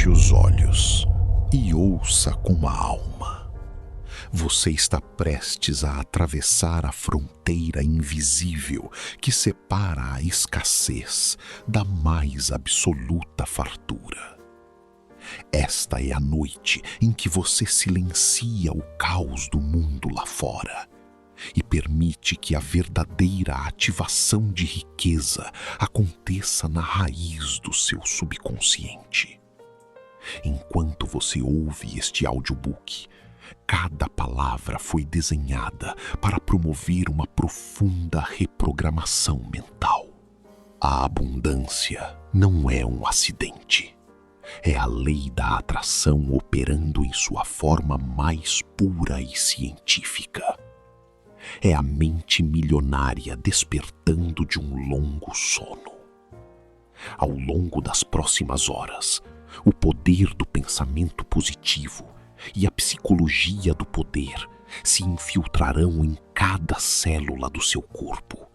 Feche os olhos e ouça com a alma. Você está prestes a atravessar a fronteira invisível que separa a escassez da mais absoluta fartura. Esta é a noite em que você silencia o caos do mundo lá fora e permite que a verdadeira ativação de riqueza aconteça na raiz do seu subconsciente. Enquanto você ouve este audiobook, cada palavra foi desenhada para promover uma profunda reprogramação mental. A abundância não é um acidente. É a lei da atração operando em sua forma mais pura e científica. É a mente milionária despertando de um longo sono. Ao longo das próximas horas, o poder do pensamento positivo e a psicologia do poder se infiltrarão em cada célula do seu corpo,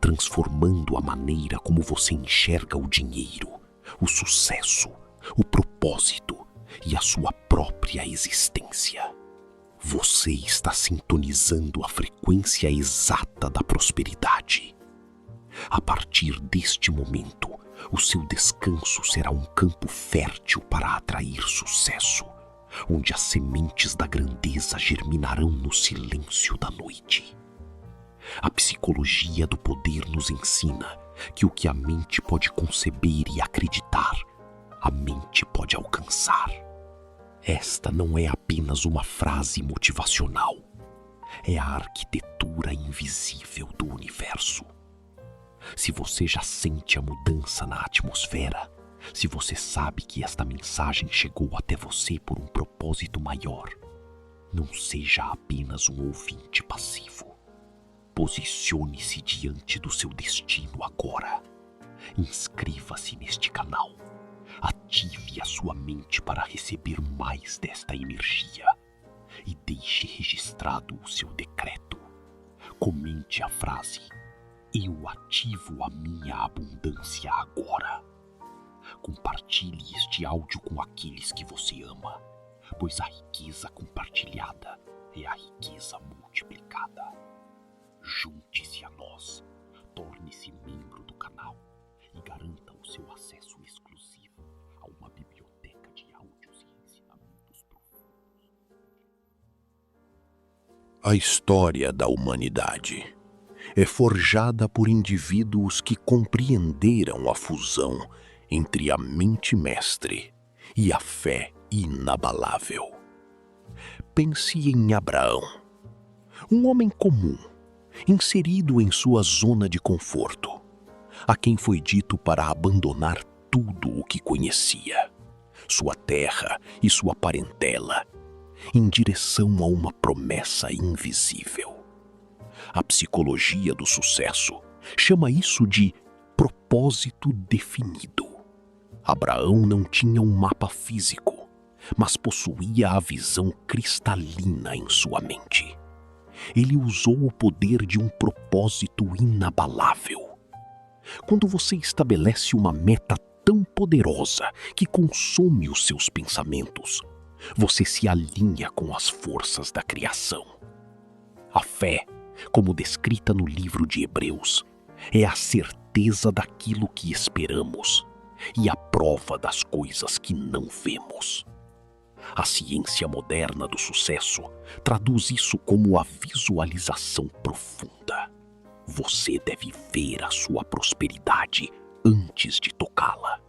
transformando a maneira como você enxerga o dinheiro, o sucesso, o propósito e a sua própria existência. Você está sintonizando a frequência exata da prosperidade. A partir deste momento, o seu descanso será um campo fértil para atrair sucesso, onde as sementes da grandeza germinarão no silêncio da noite. A psicologia do poder nos ensina que o que a mente pode conceber e acreditar, a mente pode alcançar. Esta não é apenas uma frase motivacional, é a arquitetura invisível do universo. Se você já sente a mudança na atmosfera, se você sabe que esta mensagem chegou até você por um propósito maior, não seja apenas um ouvinte passivo. Posicione-se diante do seu destino agora. Inscreva-se neste canal. Ative a sua mente para receber mais desta energia e deixe registrado o seu decreto. Comente a frase: eu ativo a minha abundância agora. Compartilhe este áudio com aqueles que você ama, pois a riqueza compartilhada é a riqueza multiplicada. Junte-se a nós, torne-se membro do canal e garanta o seu acesso exclusivo a uma biblioteca de áudios e ensinamentos profundos. A história da humanidade é forjada por indivíduos que compreenderam a fusão entre a mente mestre e a fé inabalável. Pense em Abraão, um homem comum, inserido em sua zona de conforto, a quem foi dito para abandonar tudo o que conhecia, sua terra e sua parentela, em direção a uma promessa invisível. A psicologia do sucesso chama isso de propósito definido. Abraão não tinha um mapa físico, mas possuía a visão cristalina em sua mente. Ele usou o poder de um propósito inabalável. Quando você estabelece uma meta tão poderosa que consome os seus pensamentos, você se alinha com as forças da criação. A fé, como descrita no livro de Hebreus, é a certeza daquilo que esperamos e a prova das coisas que não vemos. A ciência moderna do sucesso traduz isso como a visualização profunda. Você deve ver a sua prosperidade antes de tocá-la.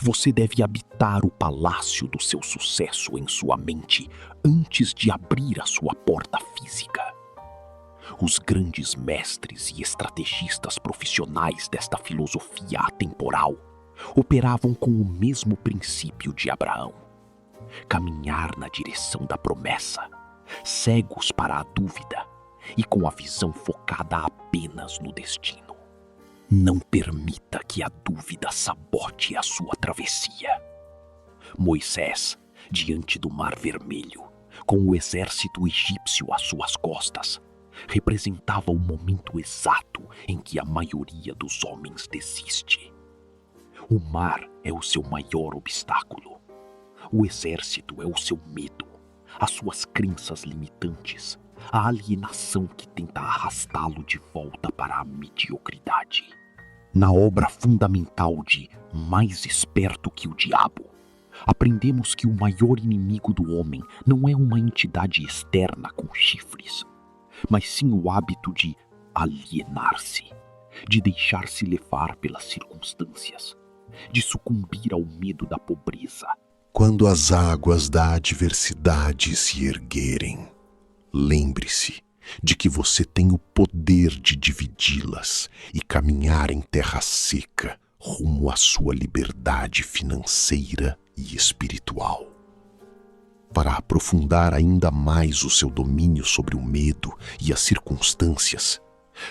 Você deve habitar o palácio do seu sucesso em sua mente antes de abrir a sua porta física. Os grandes mestres e estrategistas profissionais desta filosofia atemporal operavam com o mesmo princípio de Abraão: caminhar na direção da promessa, cegos para a dúvida e com a visão focada apenas no destino. Não permita que a dúvida sabote a sua travessia. Moisés, diante do Mar Vermelho, com o exército egípcio às suas costas, representava o momento exato em que a maioria dos homens desiste. O mar é o seu maior obstáculo. O exército é o seu medo, as suas crenças limitantes, a alienação que tenta arrastá-lo de volta para a mediocridade. Na obra fundamental de Mais Esperto que o Diabo, aprendemos que o maior inimigo do homem não é uma entidade externa com chifres, mas sim o hábito de alienar-se, de deixar-se levar pelas circunstâncias, de sucumbir ao medo da pobreza. Quando as águas da adversidade se erguerem, lembre-se de que você tem o poder de dividi-las e caminhar em terra seca rumo à sua liberdade financeira e espiritual. Para aprofundar ainda mais o seu domínio sobre o medo e as circunstâncias,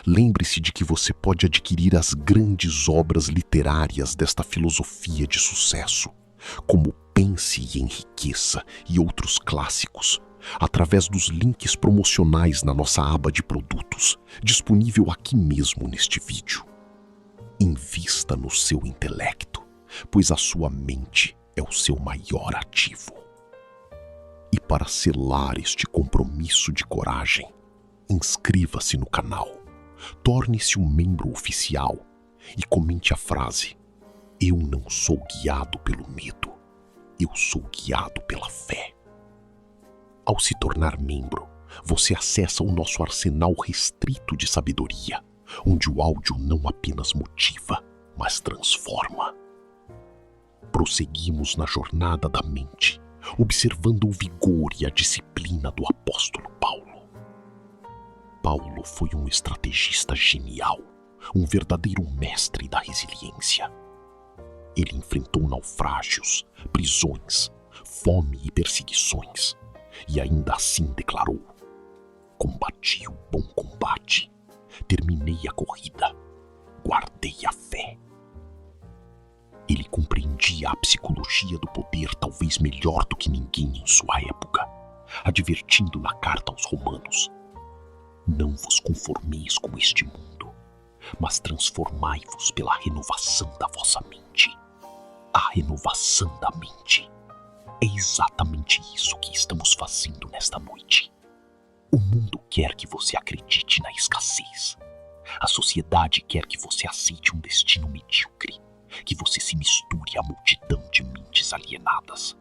lembre-se de que você pode adquirir as grandes obras literárias desta filosofia de sucesso, como Pense e Enriqueça e outros clássicos, através dos links promocionais na nossa aba de produtos, disponível aqui mesmo neste vídeo. Invista no seu intelecto, pois a sua mente é o seu maior ativo. E para selar este compromisso de coragem, inscreva-se no canal, torne-se um membro oficial e comente a frase: "Eu não sou guiado pelo medo, eu sou guiado pela fé." Ao se tornar membro, você acessa o nosso arsenal restrito de sabedoria, onde o áudio não apenas motiva, mas transforma. Prosseguimos na jornada da mente, observando o vigor e a disciplina do apóstolo Paulo. Paulo foi um estrategista genial, um verdadeiro mestre da resiliência. Ele enfrentou naufrágios, prisões, fome e perseguições, e ainda assim declarou: "Combati o bom combate, terminei a corrida, guardei a fé." Ele compreendia a psicologia do poder talvez melhor do que ninguém em sua época, advertindo na carta aos Romanos: "Não vos conformeis com este mundo, mas transformai-vos pela renovação da vossa mente." A renovação da mente. É exatamente isso que estamos fazendo nesta noite. O mundo quer que você acredite na escassez. A sociedade quer que você aceite um destino medíocre, que você se misture à multidão de mentes alienadas.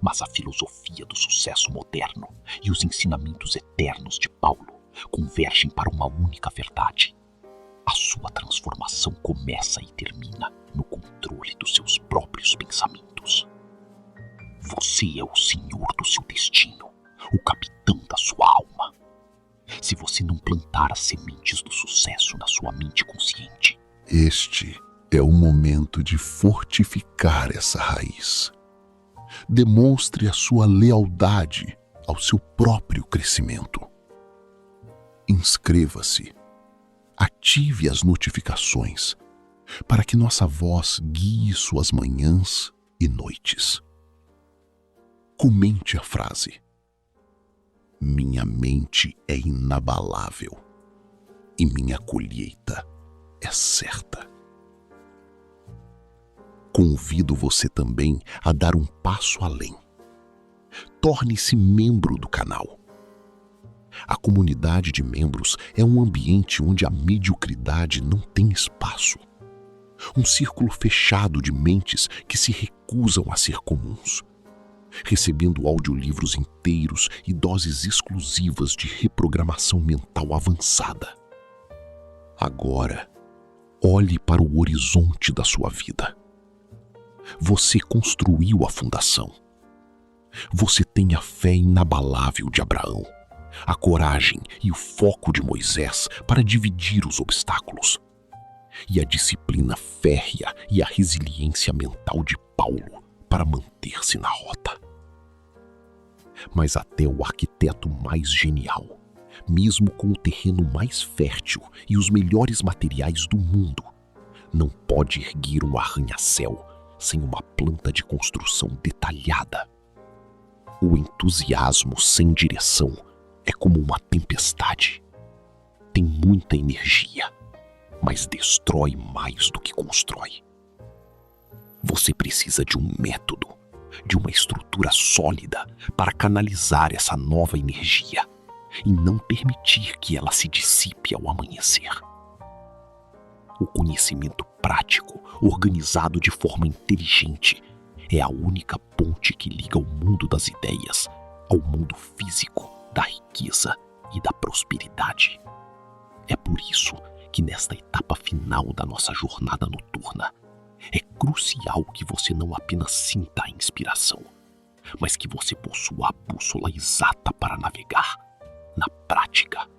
Mas a filosofia do sucesso moderno e os ensinamentos eternos de Paulo convergem para uma única verdade. A sua transformação começa e termina no controle dos seus próprios pensamentos. Você é o senhor do seu destino, o capitão da sua alma. Se você não plantar as sementes do sucesso na sua mente consciente, este é o momento de fortificar essa raiz. Demonstre a sua lealdade ao seu próprio crescimento. Inscreva-se. Ative as notificações para que nossa voz guie suas manhãs e noites. Comente a frase: "Minha mente é inabalável e minha colheita é certa." Convido você também a dar um passo além. Torne-se membro do canal. A comunidade de membros é um ambiente onde a mediocridade não tem espaço. Um círculo fechado de mentes que se recusam a ser comuns, recebendo audiolivros inteiros e doses exclusivas de reprogramação mental avançada. Agora, olhe para o horizonte da sua vida. Você construiu a fundação. Você tem a fé inabalável de Abraão, a coragem e o foco de Moisés para dividir os obstáculos, e a disciplina férrea e a resiliência mental de Paulo para manter-se na rota. Mas até o arquiteto mais genial, mesmo com o terreno mais fértil e os melhores materiais do mundo, não pode erguer um arranha-céu sem uma planta de construção detalhada. O entusiasmo sem direção é como uma tempestade. Tem muita energia, mas destrói mais do que constrói. Você precisa de um método, de uma estrutura sólida para canalizar essa nova energia e não permitir que ela se dissipe ao amanhecer. O conhecimento prático, organizado de forma inteligente, é a única ponte que liga o mundo das ideias ao mundo físico da riqueza e da prosperidade. É por isso que nesta etapa final da nossa jornada noturna, é crucial que você não apenas sinta a inspiração, mas que você possua a bússola exata para navegar na prática.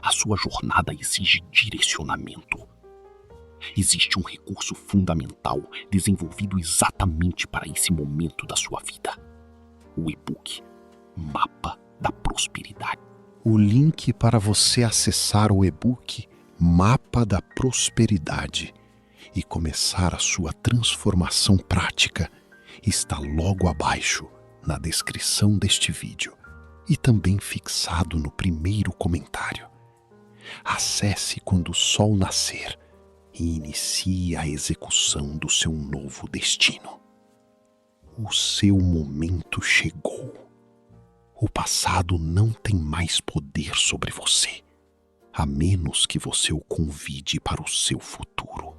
A sua jornada exige direcionamento. Existe um recurso fundamental desenvolvido exatamente para esse momento da sua vida: o e-book Mapa da Prosperidade. O link para você acessar o e-book Mapa da Prosperidade e começar a sua transformação prática está logo abaixo na descrição deste vídeo e também fixado no primeiro comentário. Acesse quando o sol nascer e inicie a execução do seu novo destino. O seu momento chegou. O passado não tem mais poder sobre você, a menos que você o convide para o seu futuro.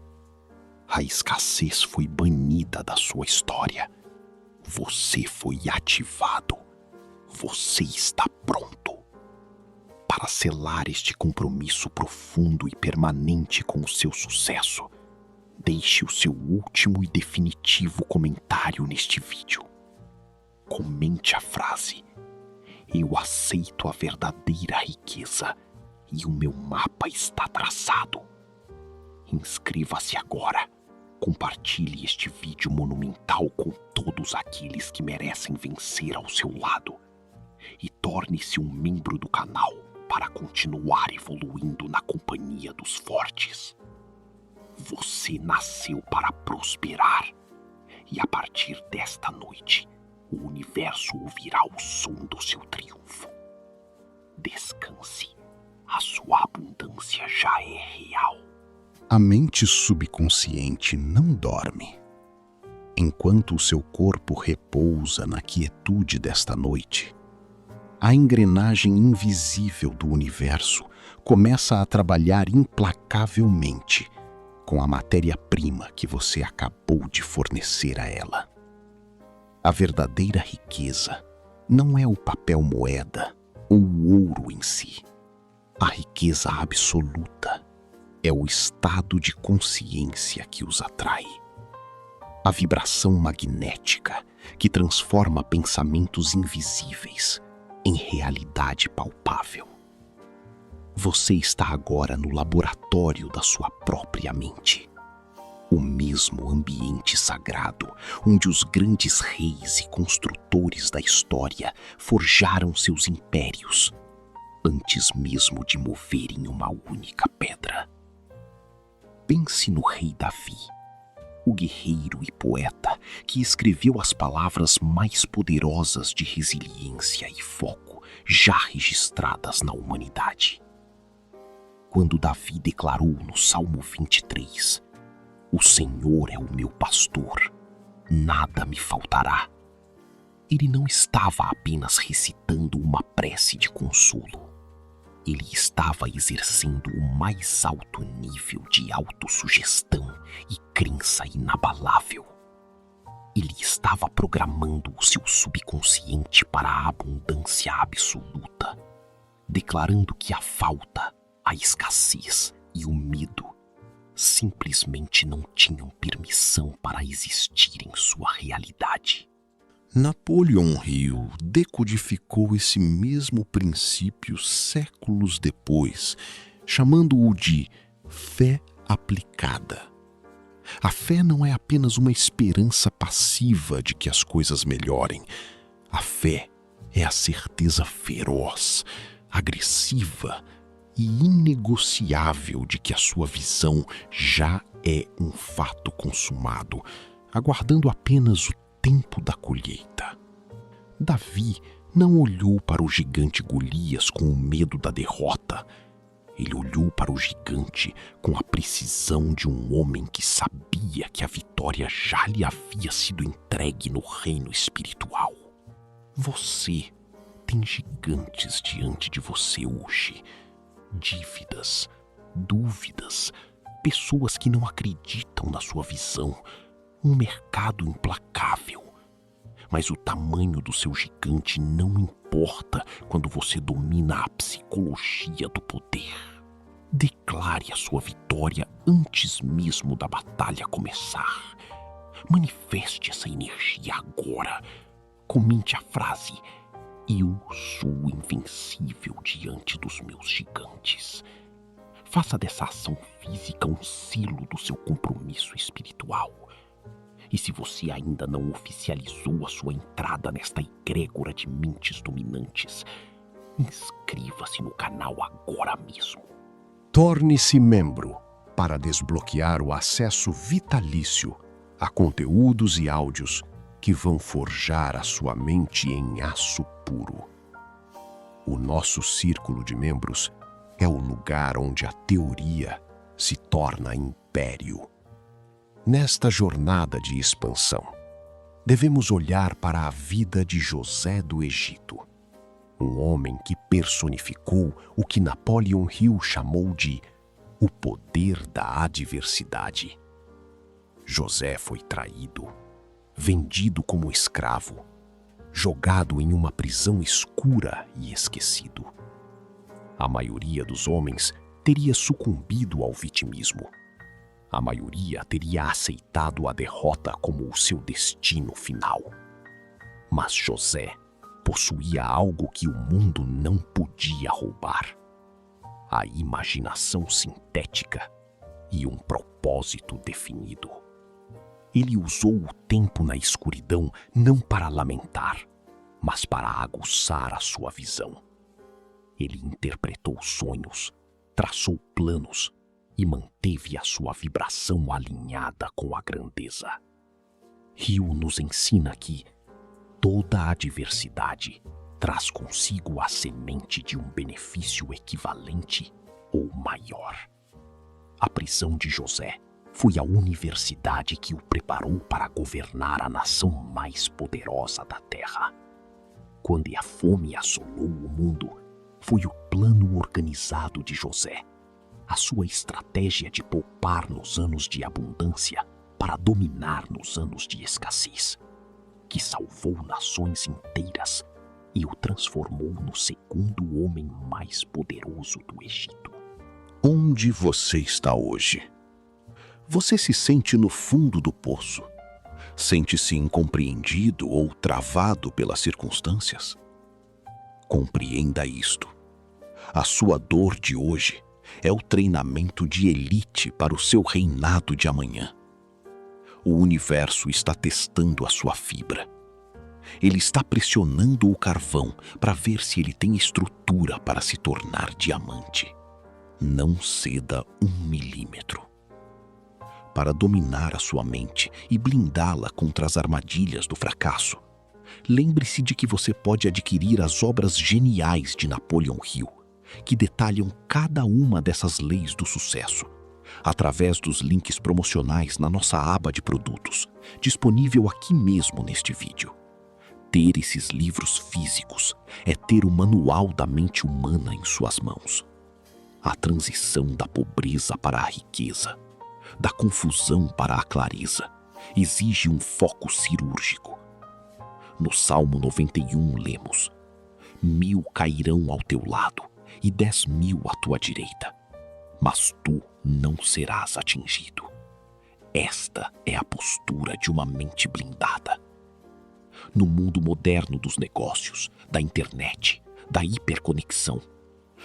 A escassez foi banida da sua história. Você foi ativado. Você está pronto para selar este compromisso profundo e permanente com o seu sucesso. Deixe o seu último e definitivo comentário neste vídeo. Comente a frase: "Eu aceito a verdadeira riqueza e o meu mapa está traçado." Inscreva-se agora. Compartilhe este vídeo monumental com todos aqueles que merecem vencer ao seu lado. E torne-se um membro do canal para continuar evoluindo na companhia dos fortes. Você nasceu para prosperar. E a partir desta noite, o universo ouvirá o som do seu triunfo. Descanse. A sua abundância já é real. A mente subconsciente não dorme. Enquanto o seu corpo repousa na quietude desta noite, a engrenagem invisível do universo começa a trabalhar implacavelmente com a matéria-prima que você acabou de fornecer a ela. A verdadeira riqueza não é o papel moeda ou o ouro em si. A riqueza absoluta é o estado de consciência que os atrai. A vibração magnética que transforma pensamentos invisíveis em realidade palpável. Você está agora no laboratório da sua própria mente. O mesmo ambiente sagrado onde os grandes reis e construtores da história forjaram seus impérios, antes mesmo de moverem uma única pedra. Pense no rei Davi, o guerreiro e poeta que escreveu as palavras mais poderosas de resiliência e foco já registradas na humanidade. Quando Davi declarou no Salmo 23, "O Senhor é o meu pastor, nada me faltará", ele não estava apenas recitando uma prece de consolo. Ele estava exercendo o mais alto nível de autossugestão e crença inabalável. Ele estava programando o seu subconsciente para a abundância absoluta, declarando que a falta, a escassez e o medo simplesmente não tinham permissão para existir em sua realidade. Napoleon Hill decodificou esse mesmo princípio séculos depois, chamando-o de fé aplicada. A fé não é apenas uma esperança passiva de que as coisas melhorem. A fé é a certeza feroz, agressiva e inegociável de que a sua visão já é um fato consumado, aguardando apenas o tempo da colheita. Davi não olhou para o gigante Golias com o medo da derrota. Ele olhou para o gigante com a precisão de um homem que sabia que a vitória já lhe havia sido entregue no reino espiritual. Você tem gigantes diante de você hoje. Dívidas, dúvidas, pessoas que não acreditam na sua visão, um mercado implacável. Mas o tamanho do seu gigante não importa quando você domina a psicologia do poder. Declare a sua vitória antes mesmo da batalha começar. Manifeste essa energia agora. Comente a frase: eu sou invencível diante dos meus gigantes. Faça dessa ação física um selo do seu compromisso espiritual. E se você ainda não oficializou a sua entrada nesta egrégora de mentes dominantes, inscreva-se no canal agora mesmo. Torne-se membro para desbloquear o acesso vitalício a conteúdos e áudios que vão forjar a sua mente em aço puro. O nosso círculo de membros é o lugar onde a teoria se torna império. Nesta jornada de expansão, devemos olhar para a vida de José do Egito, um homem que personificou o que Napoleon Hill chamou de o poder da adversidade. José foi traído, vendido como escravo, jogado em uma prisão escura e esquecido. A maioria dos homens teria sucumbido ao vitimismo. A maioria teria aceitado a derrota como o seu destino final. Mas José possuía algo que o mundo não podia roubar: a imaginação sintética e um propósito definido. Ele usou o tempo na escuridão não para lamentar, mas para aguçar a sua visão. Ele interpretou sonhos, traçou planos e manteve a sua vibração alinhada com a grandeza. Hill nos ensina que toda adversidade traz consigo a semente de um benefício equivalente ou maior. A prisão de José foi a universidade que o preparou para governar a nação mais poderosa da Terra. Quando a fome assolou o mundo, foi o plano organizado de José, a sua estratégia de poupar nos anos de abundância para dominar nos anos de escassez, que salvou nações inteiras e o transformou no segundo homem mais poderoso do Egito. Onde você está hoje? Você se sente no fundo do poço? Sente-se incompreendido ou travado pelas circunstâncias? Compreenda isto. A sua dor de hoje é o treinamento de elite para o seu reinado de amanhã. O universo está testando a sua fibra. Ele está pressionando o carvão para ver se ele tem estrutura para se tornar diamante. Não ceda 1 milímetro. Para dominar a sua mente e blindá-la contra as armadilhas do fracasso, lembre-se de que você pode adquirir as obras geniais de Napoleon Hill, que detalham cada uma dessas leis do sucesso, através dos links promocionais na nossa aba de produtos, disponível aqui mesmo neste vídeo. Ter esses livros físicos é ter o manual da mente humana em suas mãos. A transição da pobreza para a riqueza, da confusão para a clareza, exige um foco cirúrgico. No Salmo 91 lemos: 1000 cairão ao teu lado e 10.000 à tua direita, mas tu não serás atingido. Esta é a postura de uma mente blindada. No mundo moderno dos negócios, da internet, da hiperconexão,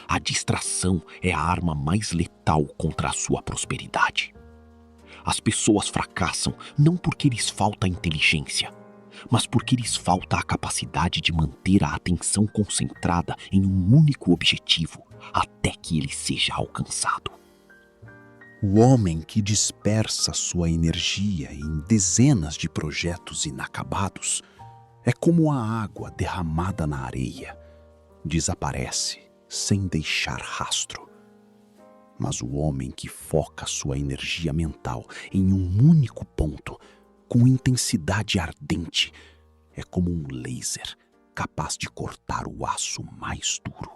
a distração é a arma mais letal contra a sua prosperidade. As pessoas fracassam não porque lhes falta inteligência, mas porque lhes falta a capacidade de manter a atenção concentrada em um único objetivo até que ele seja alcançado. O homem que dispersa sua energia em dezenas de projetos inacabados é como a água derramada na areia. Desaparece sem deixar rastro. Mas o homem que foca sua energia mental em um único ponto, com intensidade ardente, é como um laser capaz de cortar o aço mais duro.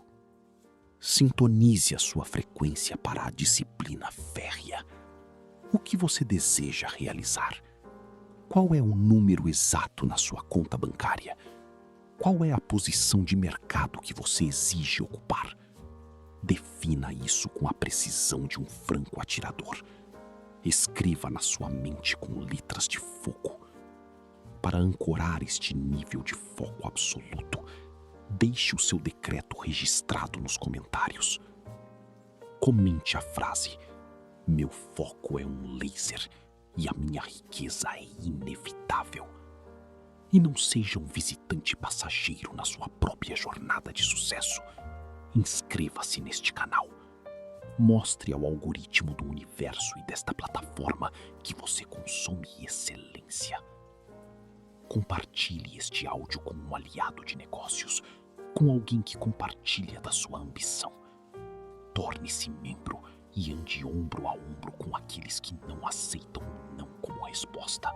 Sintonize a sua frequência para a disciplina férrea. O que você deseja realizar? Qual é o número exato na sua conta bancária? Qual é a posição de mercado que você exige ocupar? Defina isso com a precisão de um franco atirador. Escreva na sua mente com letras de fogo. Para ancorar este nível de foco absoluto, deixe o seu decreto registrado nos comentários. Comente a frase: meu foco é um laser e a minha riqueza é inevitável. E não seja um visitante passageiro na sua própria jornada de sucesso. Inscreva-se neste canal. Mostre ao algoritmo do universo e desta plataforma que você consome excelência. Compartilhe este áudio com um aliado de negócios, com alguém que compartilha da sua ambição. Torne-se membro e ande ombro a ombro com aqueles que não aceitam o não como resposta.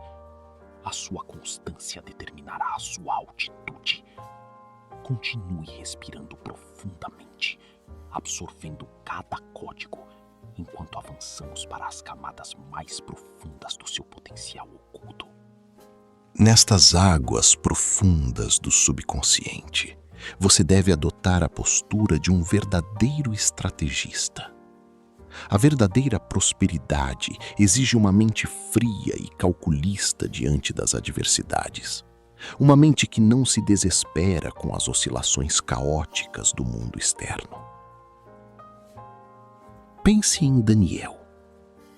A sua constância determinará a sua altitude. Continue respirando profundamente, absorvendo cada código, enquanto avançamos para as camadas mais profundas do seu potencial oculto. Nestas águas profundas do subconsciente, você deve adotar a postura de um verdadeiro estrategista. A verdadeira prosperidade exige uma mente fria e calculista diante das adversidades. Uma mente que não se desespera com as oscilações caóticas do mundo externo. Pense em Daniel,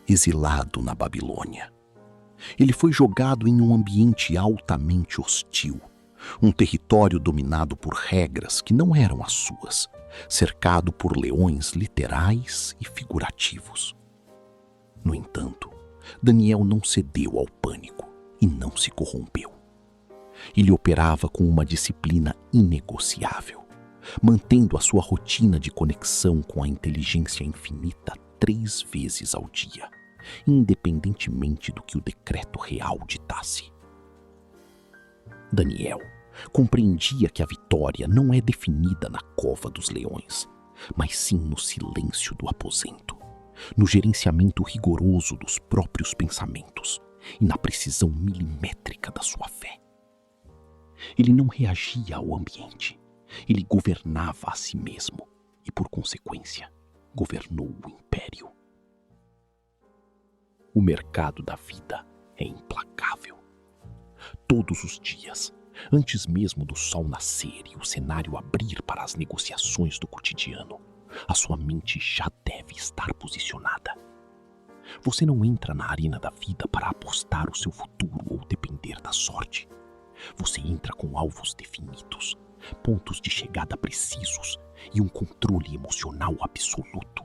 exilado na Babilônia. Ele foi jogado em um ambiente altamente hostil, um território dominado por regras que não eram as suas, cercado por leões literais e figurativos. No entanto, Daniel não cedeu ao pânico e não se corrompeu. Ele operava com uma disciplina inegociável, mantendo a sua rotina de conexão com a inteligência infinita 3 vezes ao dia, independentemente do que o decreto real ditasse. Daniel compreendia que a vitória não é definida na cova dos leões, mas sim no silêncio do aposento, no gerenciamento rigoroso dos próprios pensamentos e na precisão milimétrica da sua fé. Ele não reagia ao ambiente, ele governava a si mesmo e, por consequência, governou o império. O mercado da vida é implacável. Todos os dias, antes mesmo do sol nascer e o cenário abrir para as negociações do cotidiano, a sua mente já deve estar posicionada. Você não entra na arena da vida para apostar o seu futuro ou depender da sorte. Você entra com alvos definidos, pontos de chegada precisos e um controle emocional absoluto.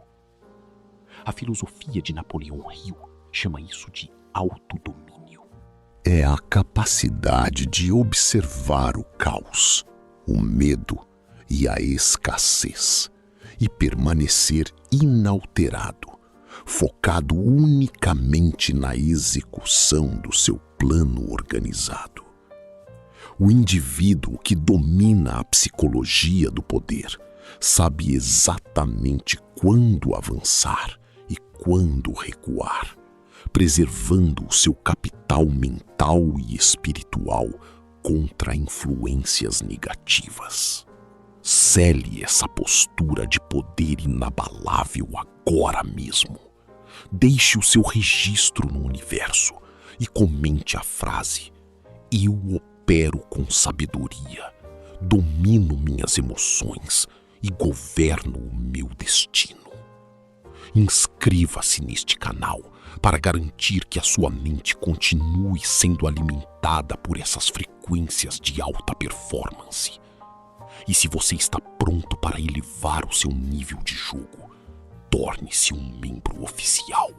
A filosofia de Napoleão Hill chama isso de autodomínio. É a capacidade de observar o caos, o medo e a escassez e permanecer inalterado, focado unicamente na execução do seu plano organizado. O indivíduo que domina a psicologia do poder sabe exatamente quando avançar e quando recuar, preservando o seu capital mental e espiritual contra influências negativas. Cele essa postura de poder inabalável agora mesmo. Deixe o seu registro no universo e comente a frase: eu opero com sabedoria, domino minhas emoções e governo o meu destino. Inscreva-se neste canal para garantir que a sua mente continue sendo alimentada por essas frequências de alta performance. E se você está pronto para elevar o seu nível de jogo, torne-se um membro oficial.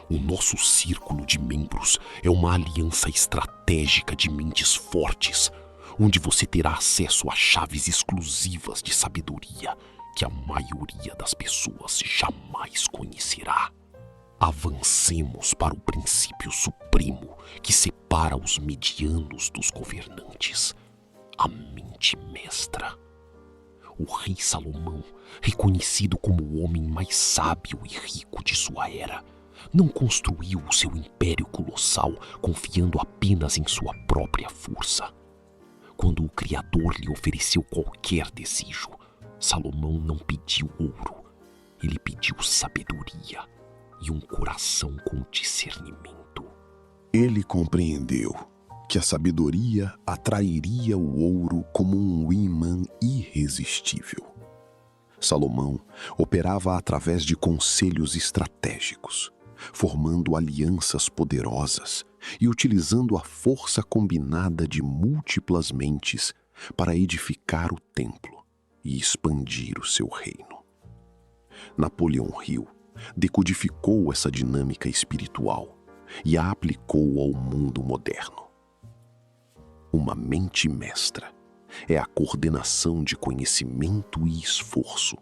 O nosso círculo de membros é uma aliança estratégica de mentes fortes, onde você terá acesso a chaves exclusivas de sabedoria que a maioria das pessoas jamais conhecerá. Avancemos para o princípio supremo que separa os medianos dos governantes, a mente mestra. O rei Salomão, reconhecido como o homem mais sábio e rico de sua era, não construiu o seu império colossal confiando apenas em sua própria força. Quando o Criador lhe ofereceu qualquer desejo, Salomão não pediu ouro, ele pediu sabedoria e um coração com discernimento. Ele compreendeu que a sabedoria atrairia o ouro como um ímã irresistível. Salomão operava através de conselhos estratégicos, formando alianças poderosas e utilizando a força combinada de múltiplas mentes para edificar o templo e expandir o seu reino. Napoleão Hill decodificou essa dinâmica espiritual e a aplicou ao mundo moderno. Uma mente mestra é a coordenação de conhecimento e esforço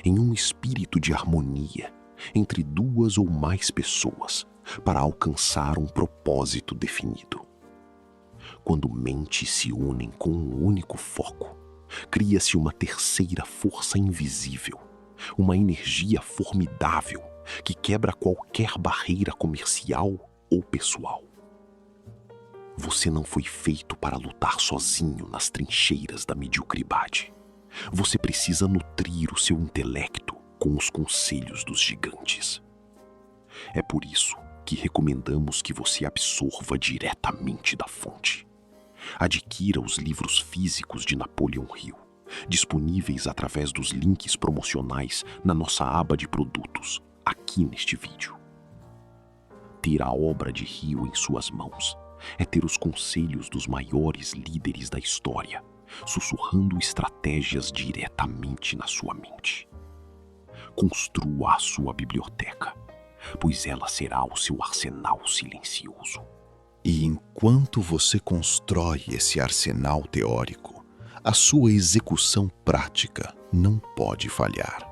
em um espírito de harmonia entre duas ou mais pessoas para alcançar um propósito definido. Quando mentes se unem com um único foco, cria-se uma terceira força invisível, uma energia formidável que quebra qualquer barreira comercial ou pessoal. Você não foi feito para lutar sozinho nas trincheiras da mediocridade. Você precisa nutrir o seu intelecto com os conselhos dos gigantes. É por isso que recomendamos que você absorva diretamente da fonte. Adquira os livros físicos de Napoleão Hill, disponíveis através dos links promocionais na nossa aba de produtos, aqui neste vídeo. Ter a obra de Hill em suas mãos é ter os conselhos dos maiores líderes da história, sussurrando estratégias diretamente na sua mente. Construa a sua biblioteca, pois ela será o seu arsenal silencioso. E enquanto você constrói esse arsenal teórico, a sua execução prática não pode falhar.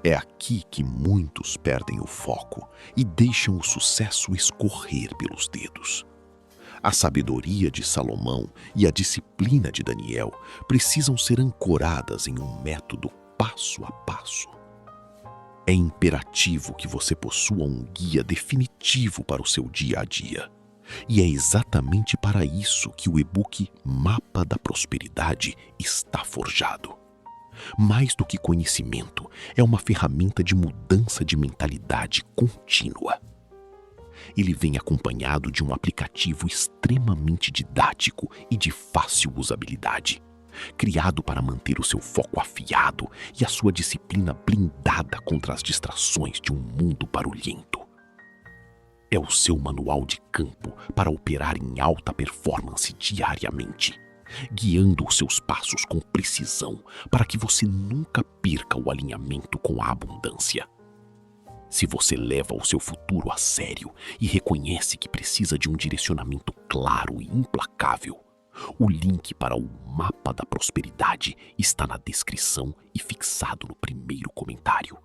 É aqui que muitos perdem o foco e deixam o sucesso escorrer pelos dedos. A sabedoria de Salomão e a disciplina de Daniel precisam ser ancoradas em um método passo a passo. É imperativo que você possua um guia definitivo para o seu dia a dia. E é exatamente para isso que o e-book Mapa da Prosperidade está forjado. Mais do que conhecimento, é uma ferramenta de mudança de mentalidade contínua. Ele vem acompanhado de um aplicativo extremamente didático e de fácil usabilidade, criado para manter o seu foco afiado e a sua disciplina blindada contra as distrações de um mundo barulhento. É o seu manual de campo para operar em alta performance diariamente, guiando os seus passos com precisão para que você nunca perca o alinhamento com a abundância. Se você leva o seu futuro a sério e reconhece que precisa de um direcionamento claro e implacável, o link para o Mapa da Prosperidade está na descrição e fixado no primeiro comentário.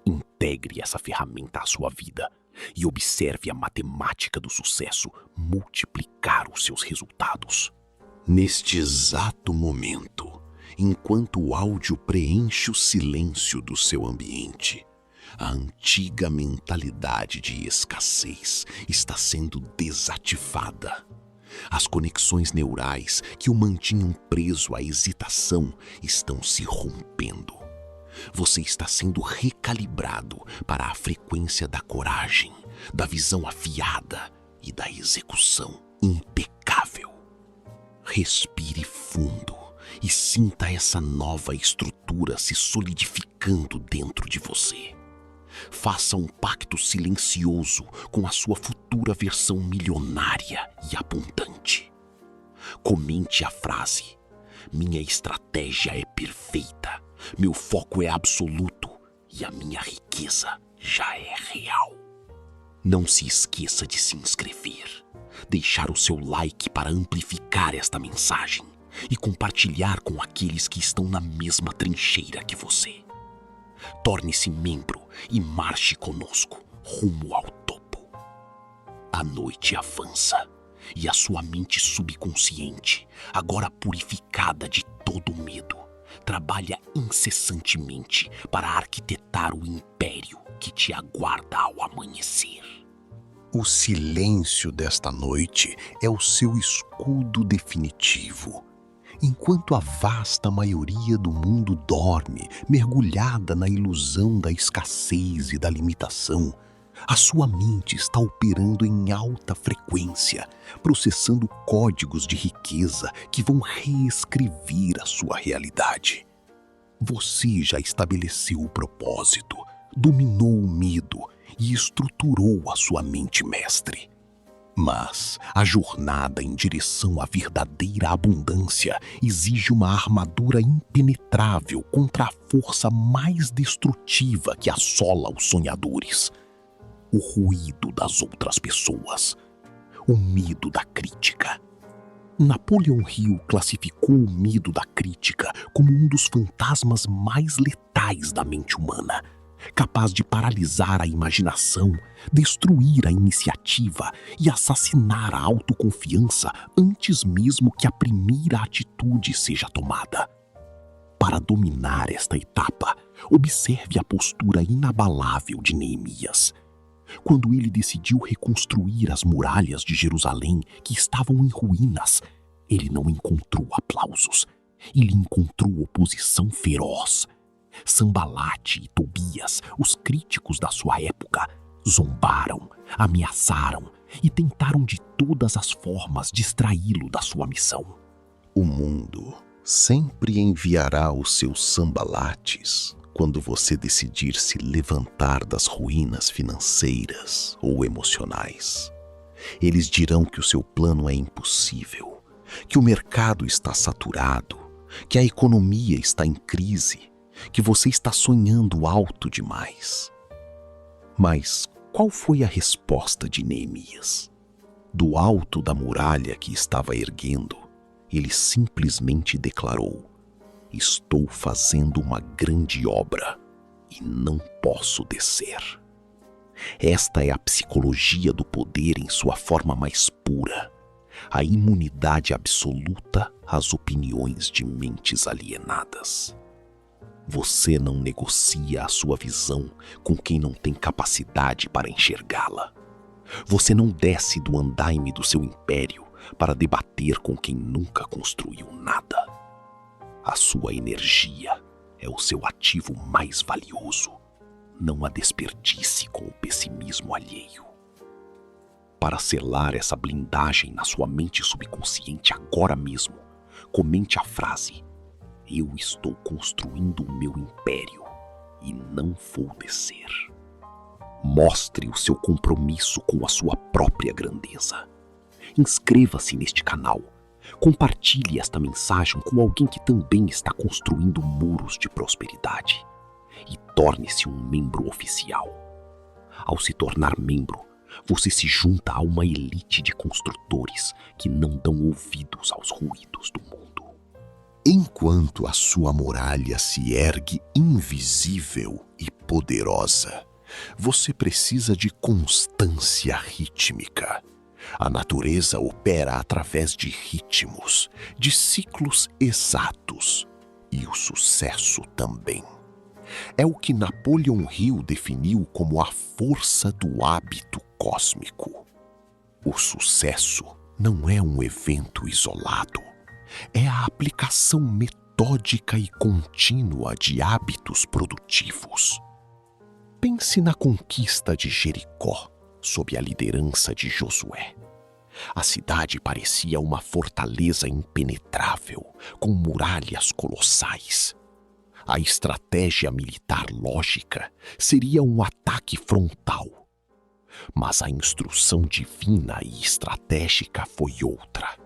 Integre essa ferramenta à sua vida e observe a matemática do sucesso multiplicar os seus resultados. Neste exato momento, enquanto o áudio preenche o silêncio do seu ambiente, a antiga mentalidade de escassez está sendo desativada. As conexões neurais que o mantinham preso à hesitação estão se rompendo. Você está sendo recalibrado para a frequência da coragem, da visão afiada e da execução impecável. Respire fundo e sinta essa nova estrutura se solidificando dentro de você. Faça um pacto silencioso com a sua futura versão milionária e abundante. Comente a frase: minha estratégia é perfeita, meu foco é absoluto e a minha riqueza já é real. Não se esqueça de se inscrever, deixar o seu like para amplificar esta mensagem e compartilhar com aqueles que estão na mesma trincheira que você. Torne-se membro e marche conosco rumo ao topo. A noite avança e a sua mente subconsciente, agora purificada de todo medo, trabalha incessantemente para arquitetar o império que te aguarda ao amanhecer. O silêncio desta noite é o seu escudo definitivo. Enquanto a vasta maioria do mundo dorme, mergulhada na ilusão da escassez e da limitação, a sua mente está operando em alta frequência, processando códigos de riqueza que vão reescrever a sua realidade. Você já estabeleceu o propósito, dominou o medo e estruturou a sua mente mestre. Mas a jornada em direção à verdadeira abundância exige uma armadura impenetrável contra a força mais destrutiva que assola os sonhadores: o ruído das outras pessoas, o medo da crítica. Napoleon Hill classificou o medo da crítica como um dos fantasmas mais letais da mente humana, capaz de paralisar a imaginação, destruir a iniciativa e assassinar a autoconfiança antes mesmo que a primeira atitude seja tomada. Para dominar esta etapa, observe a postura inabalável de Neemias. Quando ele decidiu reconstruir as muralhas de Jerusalém que estavam em ruínas, ele não encontrou aplausos, ele encontrou oposição feroz. Sanbalate e Tobias, os críticos da sua época, zombaram, ameaçaram e tentaram de todas as formas distraí-lo da sua missão. O mundo sempre enviará os seus sambalates quando você decidir se levantar das ruínas financeiras ou emocionais. Eles dirão que o seu plano é impossível, que o mercado está saturado, que a economia está em crise, que você está sonhando alto demais. Mas qual foi a resposta de Neemias? Do alto da muralha que estava erguendo, ele simplesmente declarou: estou fazendo uma grande obra e não posso descer. Esta é a psicologia do poder em sua forma mais pura, a imunidade absoluta às opiniões de mentes alienadas. Você não negocia a sua visão com quem não tem capacidade para enxergá-la. Você não desce do andaime do seu império para debater com quem nunca construiu nada. A sua energia é o seu ativo mais valioso. Não a desperdice com o pessimismo alheio. Para selar essa blindagem na sua mente subconsciente agora mesmo, comente a frase: eu estou construindo o meu império e não vou descer. Mostre o seu compromisso com a sua própria grandeza. Inscreva-se neste canal. Compartilhe esta mensagem com alguém que também está construindo muros de prosperidade. E torne-se um membro oficial. Ao se tornar membro, você se junta a uma elite de construtores que não dão ouvidos aos ruídos do mundo. Enquanto a sua muralha se ergue invisível e poderosa, você precisa de constância rítmica. A natureza opera através de ritmos, de ciclos exatos, e o sucesso também. É o que Napoleon Hill definiu como a força do hábito cósmico. O sucesso não é um evento isolado. É a aplicação metódica e contínua de hábitos produtivos. Pense na conquista de Jericó, sob a liderança de Josué. A cidade parecia uma fortaleza impenetrável, com muralhas colossais. A estratégia militar lógica seria um ataque frontal. Mas a instrução divina e estratégica foi outra.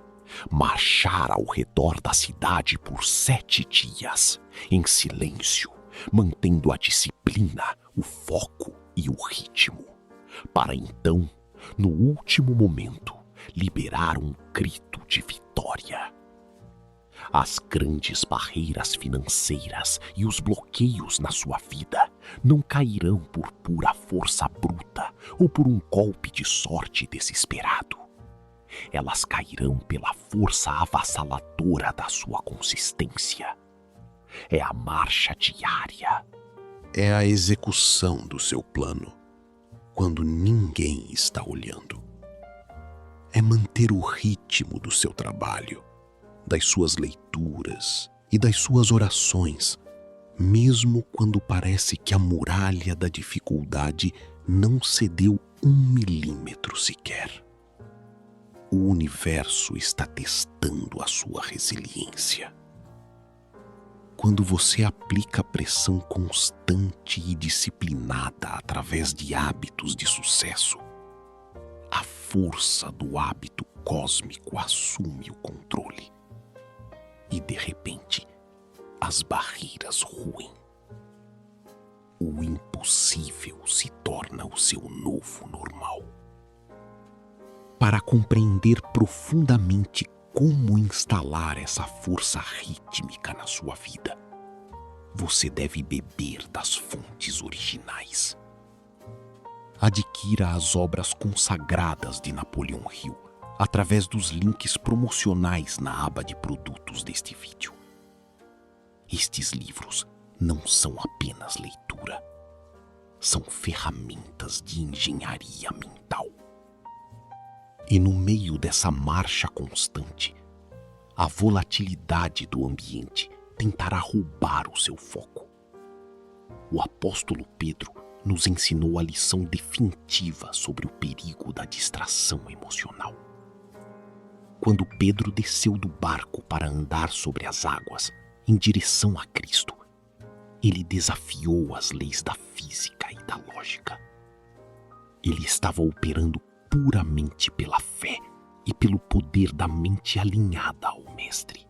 Marchar ao redor da cidade por 7 dias, em silêncio, mantendo a disciplina, o foco e o ritmo, para então, no último momento, liberar um grito de vitória. As grandes barreiras financeiras e os bloqueios na sua vida não cairão por pura força bruta ou por um golpe de sorte desesperado. Elas cairão pela força avassaladora da sua consistência. É a marcha diária. É a execução do seu plano, quando ninguém está olhando. É manter o ritmo do seu trabalho, das suas leituras e das suas orações, mesmo quando parece que a muralha da dificuldade não cedeu 1 milímetro sequer. O universo está testando a sua resiliência. Quando você aplica pressão constante e disciplinada através de hábitos de sucesso, a força do hábito cósmico assume o controle. E, de repente, as barreiras ruem. O impossível se torna o seu novo normal. Para compreender profundamente como instalar essa força rítmica na sua vida, você deve beber das fontes originais. Adquira as obras consagradas de Napoleon Hill através dos links promocionais na aba de produtos deste vídeo. Estes livros não são apenas leitura, são ferramentas de engenharia mental. E no meio dessa marcha constante, a volatilidade do ambiente tentará roubar o seu foco. O apóstolo Pedro nos ensinou a lição definitiva sobre o perigo da distração emocional. Quando Pedro desceu do barco para andar sobre as águas em direção a Cristo, ele desafiou as leis da física e da lógica. Ele estava operando puramente pela fé e pelo poder da mente alinhada ao Mestre.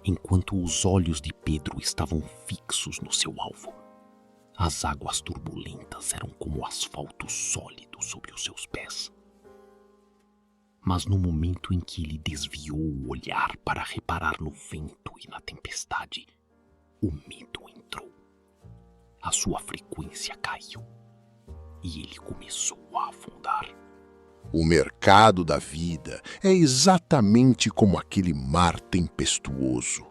Enquanto os olhos de Pedro estavam fixos no seu alvo, as águas turbulentas eram como asfalto sólido sobre os seus pés. Mas no momento em que ele desviou o olhar para reparar no vento e na tempestade, o medo entrou. A sua frequência caiu e ele começou a afundar. O mercado da vida é exatamente como aquele mar tempestuoso.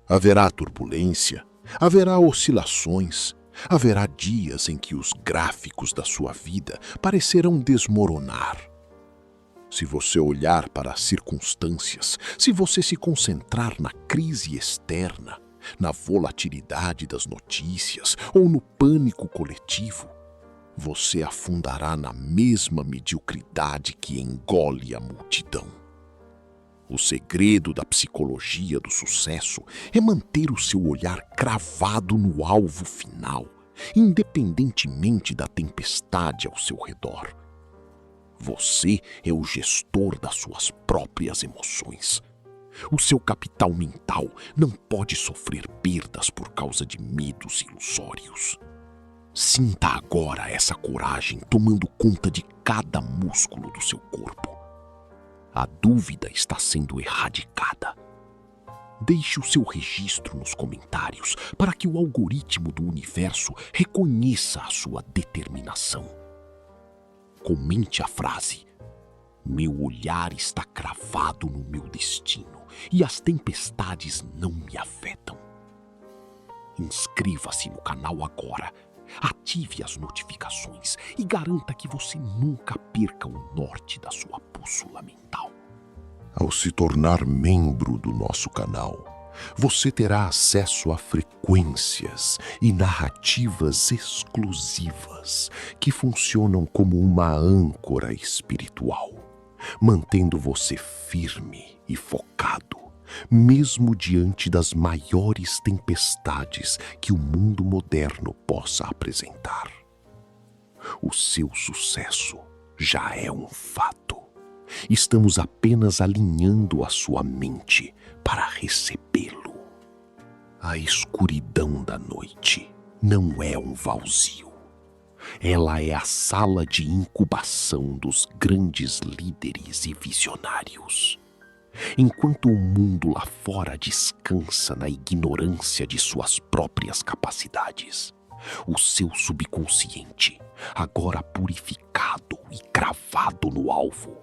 Haverá turbulência, haverá oscilações, haverá dias em que os gráficos da sua vida parecerão desmoronar. Se você olhar para as circunstâncias, se você se concentrar na crise externa, na volatilidade das notícias ou no pânico coletivo, você afundará na mesma mediocridade que engole a multidão. O segredo da psicologia do sucesso é manter o seu olhar cravado no alvo final, independentemente da tempestade ao seu redor. Você é o gestor das suas próprias emoções. O seu capital mental não pode sofrer perdas por causa de medos ilusórios. Sinta agora essa coragem tomando conta de cada músculo do seu corpo. A dúvida está sendo erradicada. Deixe o seu registro nos comentários para que o algoritmo do universo reconheça a sua determinação. Comente a frase: "Meu olhar está cravado no meu destino e as tempestades não me afetam." Inscreva-se no canal agora, ative as notificações e garanta que você nunca perca o norte da sua bússola mental. Ao se tornar membro do nosso canal, você terá acesso a frequências e narrativas exclusivas que funcionam como uma âncora espiritual, mantendo você firme e focado, mesmo diante das maiores tempestades que o mundo moderno possa apresentar. O seu sucesso já é um fato. Estamos apenas alinhando a sua mente para recebê-lo. A escuridão da noite não é um vazio. Ela é a sala de incubação dos grandes líderes e visionários. enquanto o mundo lá fora descansa na ignorância de suas próprias capacidades. O seu subconsciente, agora purificado e cravado no alvo,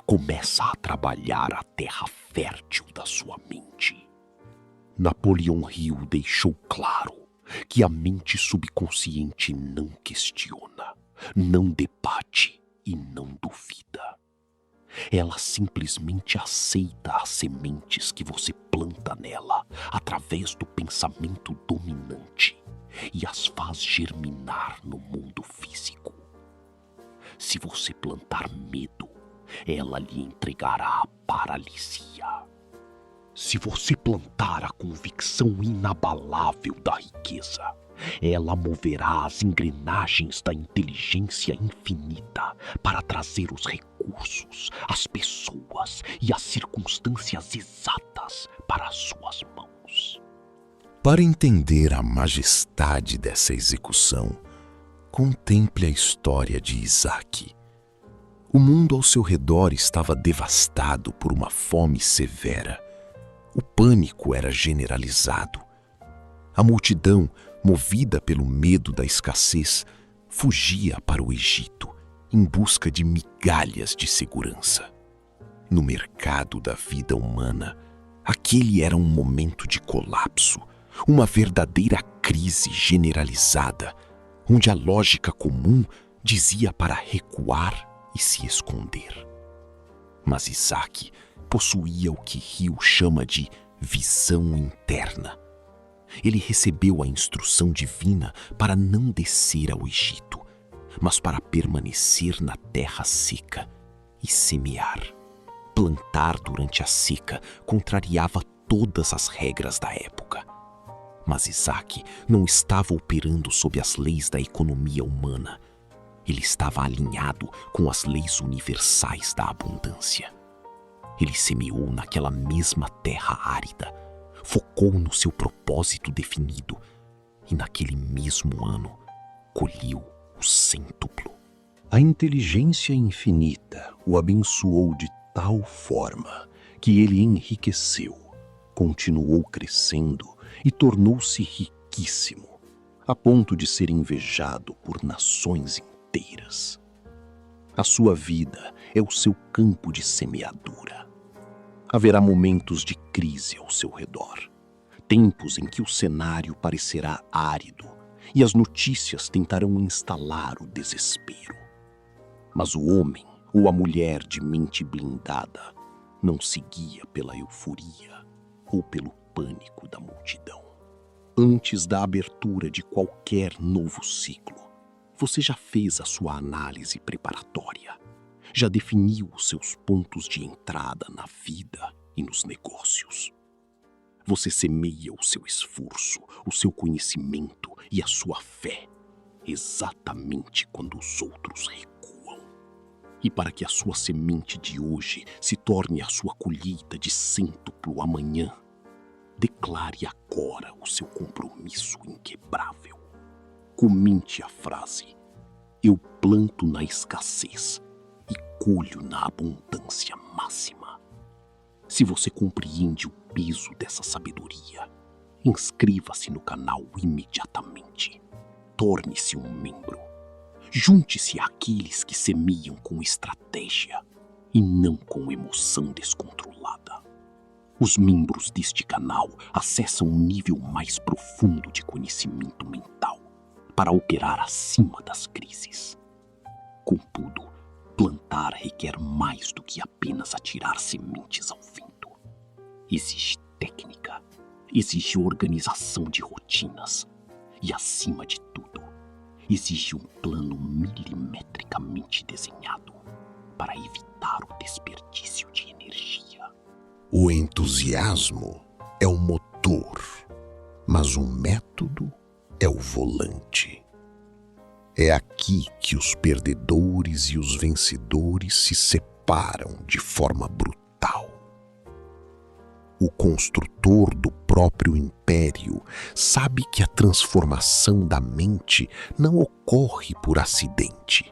começa a trabalhar a terra fértil da sua mente. Napoleão Hill deixou claro que a mente subconsciente não questiona, não debate e não duvida. Ela simplesmente aceita as sementes que você planta nela através do pensamento dominante e as faz germinar no mundo físico. Se você plantar medo, ela lhe entregará a paralisia. Se você plantar a convicção inabalável da riqueza, ela moverá as engrenagens da inteligência infinita para trazer os recursos, as pessoas e as circunstâncias exatas para as suas mãos. Para entender a majestade dessa execução, contemple a história de Isaac. O mundo ao seu redor estava devastado por uma fome severa. O pânico era generalizado. A multidão, movida pelo medo da escassez, fugia para o Egito em busca de migalhas de segurança. No mercado da vida humana, aquele era um momento de colapso, uma verdadeira crise generalizada, onde a lógica comum dizia para recuar e se esconder. Mas Isaac possuía o que Hill chama de visão interna. Ele recebeu a instrução divina para não descer ao Egito, mas para permanecer na terra seca e semear. Plantar durante a seca contrariava todas as regras da época. Mas Isaac não estava operando sob as leis da economia humana. Ele estava alinhado com as leis universais da abundância. Ele semeou naquela mesma terra árida, focou no seu propósito definido e naquele mesmo ano colheu o cêntuplo. A inteligência infinita o abençoou de tal forma que ele enriqueceu, continuou crescendo e tornou-se riquíssimo, a ponto de ser invejado por nações inteiras. A sua vida é o seu campo de semeadura. Haverá momentos de crise ao seu redor, tempos em que o cenário parecerá árido e as notícias tentarão instalar o desespero. Mas o homem ou a mulher de mente blindada não se guia pela euforia ou pelo pânico da multidão. Antes da abertura de qualquer novo ciclo, você já fez a sua análise preparatória, já definiu os seus pontos de entrada na vida e nos negócios. Você semeia o seu esforço, o seu conhecimento e a sua fé exatamente quando os outros recuam. E para que a sua semente de hoje se torne a sua colheita de cêntuplo amanhã, declare agora o seu compromisso inquebrável. Comente a frase: eu planto na escassez e colho na abundância máxima. Se você compreende o peso dessa sabedoria, inscreva-se no canal imediatamente. Torne-se um membro. Junte-se àqueles que semeiam com estratégia e não com emoção descontrolada. Os membros deste canal acessam um nível mais profundo de conhecimento mental para operar acima das crises. Contudo, plantar requer mais do que apenas atirar sementes ao vento. Exige técnica, exige organização de rotinas e, acima de tudo, exige um plano milimetricamente desenhado para evitar o desperdício de energia. O entusiasmo é o motor, mas o método é o volante. É aqui que os perdedores e os vencedores se separam de forma brutal. O construtor do próprio império sabe que a transformação da mente não ocorre por acidente,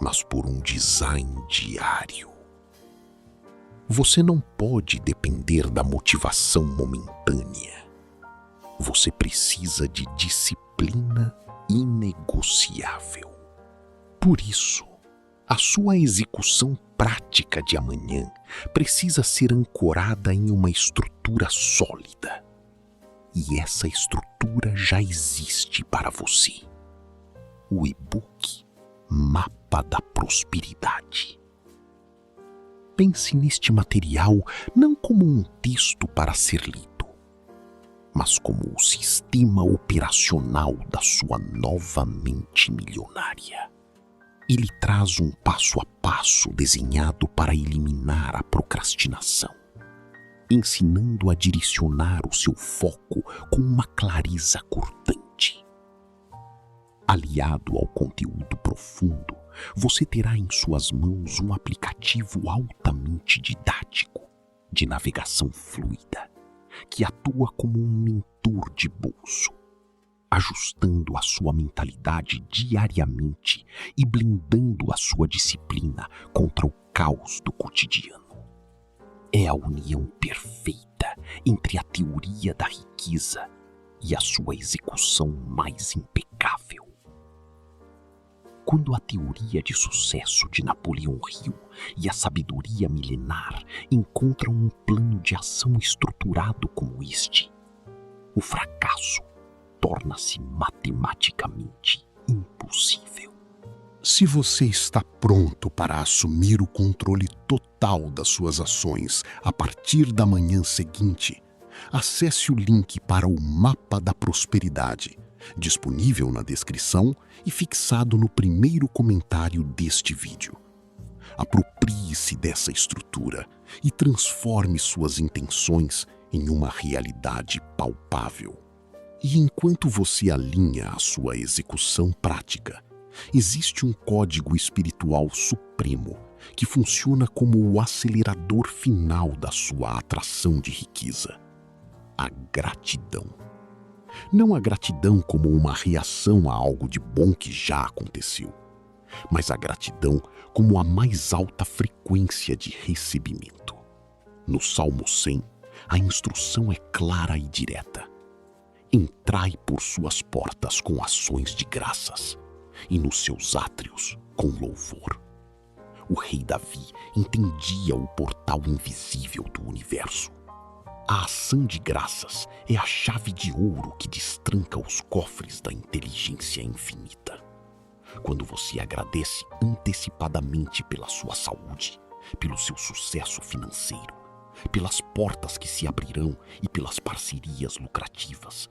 mas por um design diário. Você não pode depender da motivação momentânea. Você precisa de disciplina inegociável. Por isso, a sua execução prática de amanhã precisa ser ancorada em uma estrutura sólida. E essa estrutura já existe para você. O e-book Mapa da Prosperidade. Pense neste material não como um texto para ser lido, mas como o sistema operacional da sua nova mente milionária. Ele traz um passo a passo desenhado para eliminar a procrastinação, ensinando a direcionar o seu foco com uma clareza cortante. Aliado ao conteúdo profundo, você terá em suas mãos um aplicativo altamente didático, de navegação fluida, que atua como um mentor de bolso, ajustando a sua mentalidade diariamente e blindando a sua disciplina contra o caos do cotidiano. É a união perfeita entre a teoria da riqueza e a sua execução mais impecável. Quando a teoria de sucesso de Napoleão Hill e a sabedoria milenar encontram um plano de ação estruturado como este, o fracasso torna-se matematicamente impossível. Se você está pronto para assumir o controle total das suas ações a partir da manhã seguinte, acesse o link para o Mapa da Prosperidade, disponível na descrição e fixado no primeiro comentário deste vídeo. Aproprie-se dessa estrutura e transforme suas intenções em uma realidade palpável. E enquanto você alinha a sua execução prática, existe um código espiritual supremo que funciona como o acelerador final da sua atração de riqueza: a gratidão. Não a gratidão como uma reação a algo de bom que já aconteceu, mas a gratidão como a mais alta frequência de recebimento. No Salmo 100, a instrução é clara e direta: entrai por suas portas com ações de graças, e nos seus átrios com louvor. O rei Davi entendia o portal invisível do universo. A ação de graças é a chave de ouro que destranca os cofres da inteligência infinita. Quando você agradece antecipadamente pela sua saúde, pelo seu sucesso financeiro, pelas portas que se abrirão e pelas parcerias lucrativas,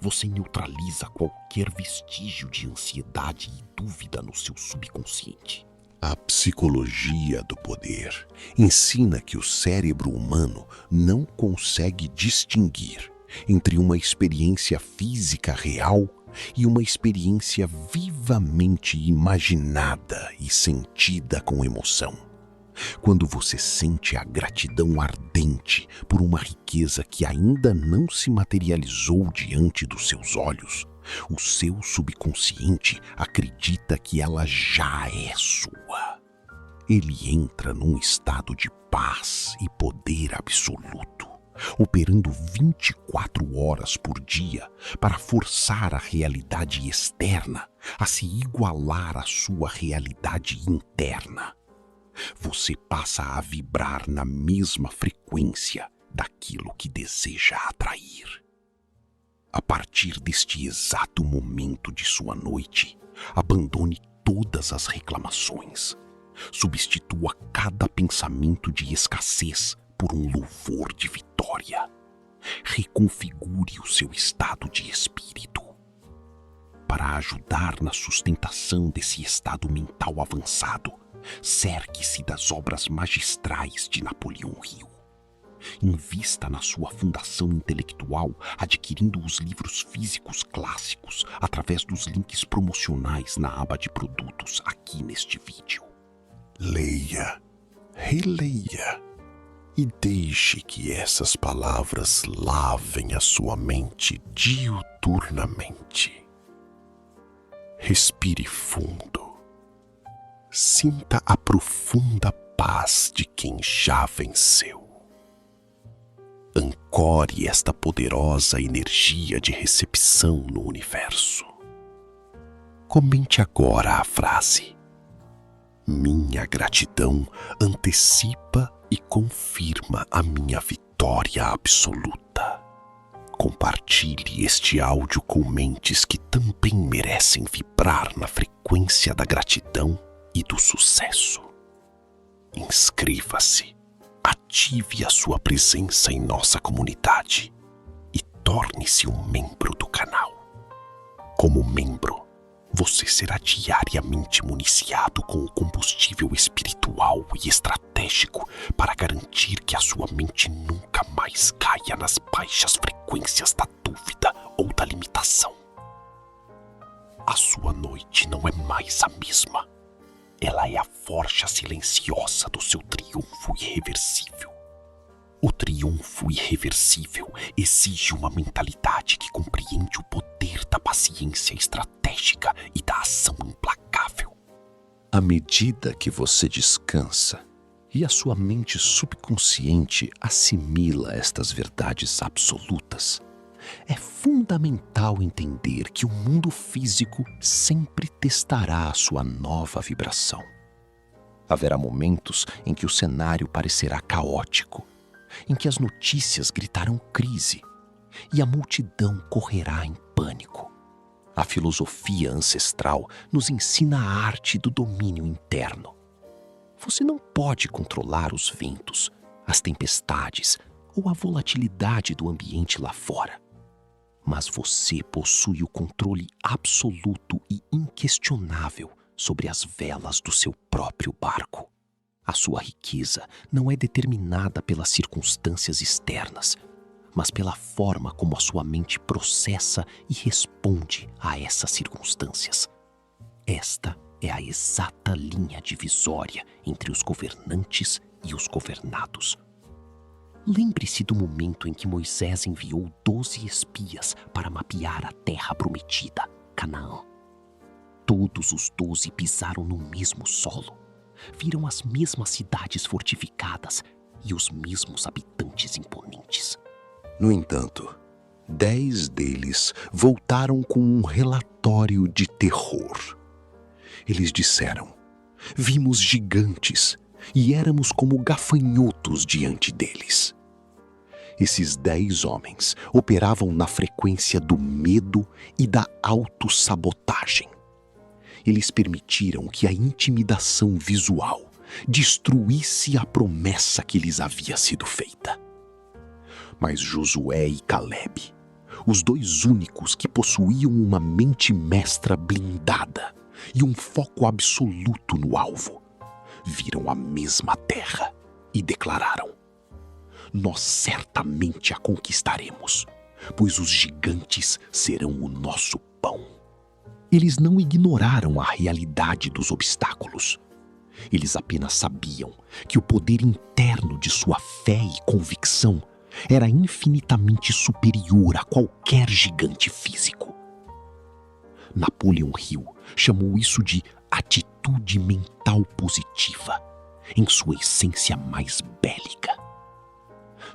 você neutraliza qualquer vestígio de ansiedade e dúvida no seu subconsciente. A psicologia do poder ensina que o cérebro humano não consegue distinguir entre uma experiência física real e uma experiência vivamente imaginada e sentida com emoção. Quando você sente a gratidão ardente por uma riqueza que ainda não se materializou diante dos seus olhos, o seu subconsciente acredita que ela já é sua. Ele entra num estado de paz e poder absoluto, operando 24 horas por dia para forçar a realidade externa a se igualar à sua realidade interna. Você passa a vibrar na mesma frequência daquilo que deseja atrair. A partir deste exato momento de sua noite, abandone todas as reclamações. Substitua cada pensamento de escassez por um louvor de vitória. Reconfigure o seu estado de espírito. Para ajudar na sustentação desse estado mental avançado, cerque-se das obras magistrais de Napoleão Hill. Invista na sua fundação intelectual adquirindo os livros físicos clássicos através dos links promocionais na aba de produtos aqui neste vídeo. Leia, releia e deixe que essas palavras lavem a sua mente diuturnamente. Respire fundo. Sinta a profunda paz de quem já venceu. Ancore esta poderosa energia de recepção no universo. Comente agora a frase: minha gratidão antecipa e confirma a minha vitória absoluta. Compartilhe este áudio com mentes que também merecem vibrar na frequência da gratidão e do sucesso. Inscreva-se, ative a sua presença em nossa comunidade e torne-se um membro do canal. Como membro, você será diariamente municiado com o combustível espiritual e estratégico para garantir que a sua mente nunca mais caia nas baixas frequências da dúvida ou da limitação. A sua noite não é mais a mesma. Ela é a forja silenciosa do seu triunfo irreversível. O triunfo irreversível exige uma mentalidade que compreende o poder da paciência estratégica e da ação implacável. À medida que você descansa e a sua mente subconsciente assimila estas verdades absolutas, é fundamental entender que o mundo físico sempre testará a sua nova vibração. Haverá momentos em que o cenário parecerá caótico, em que as notícias gritarão crise e a multidão correrá em pânico. A filosofia ancestral nos ensina a arte do domínio interno. Você não pode controlar os ventos, as tempestades ou a volatilidade do ambiente lá fora. Mas você possui o controle absoluto e inquestionável sobre as velas do seu próprio barco. A sua riqueza não é determinada pelas circunstâncias externas, mas pela forma como a sua mente processa e responde a essas circunstâncias. Esta é a exata linha divisória entre os governantes e os governados. Lembre-se do momento em que Moisés enviou 12 espias para mapear a terra prometida, Canaã. Todos os 12 pisaram no mesmo solo. Viram as mesmas cidades fortificadas e os mesmos habitantes imponentes. No entanto, 10 deles voltaram com um relatório de terror. Eles disseram: vimos gigantes e éramos como gafanhotos diante deles. Esses 10 homens operavam na frequência do medo e da autossabotagem. Eles permitiram que a intimidação visual destruísse a promessa que lhes havia sido feita. Mas Josué e Caleb, os 2 únicos que possuíam uma mente mestra blindada e um foco absoluto no alvo, viram a mesma terra e declararam: nós certamente a conquistaremos, pois os gigantes serão o nosso pão. Eles não ignoraram a realidade dos obstáculos. Eles apenas sabiam que o poder interno de sua fé e convicção era infinitamente superior a qualquer gigante físico. Napoleon Hill chamou isso de atitude mental positiva, em sua essência mais bélica.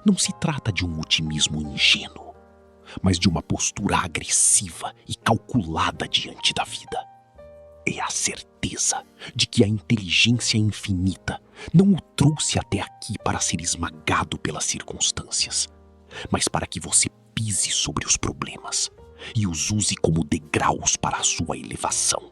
Não se trata de um otimismo ingênuo, mas de uma postura agressiva e calculada diante da vida. É a certeza de que a inteligência infinita não o trouxe até aqui para ser esmagado pelas circunstâncias, mas para que você pise sobre os problemas e os use como degraus para a sua elevação.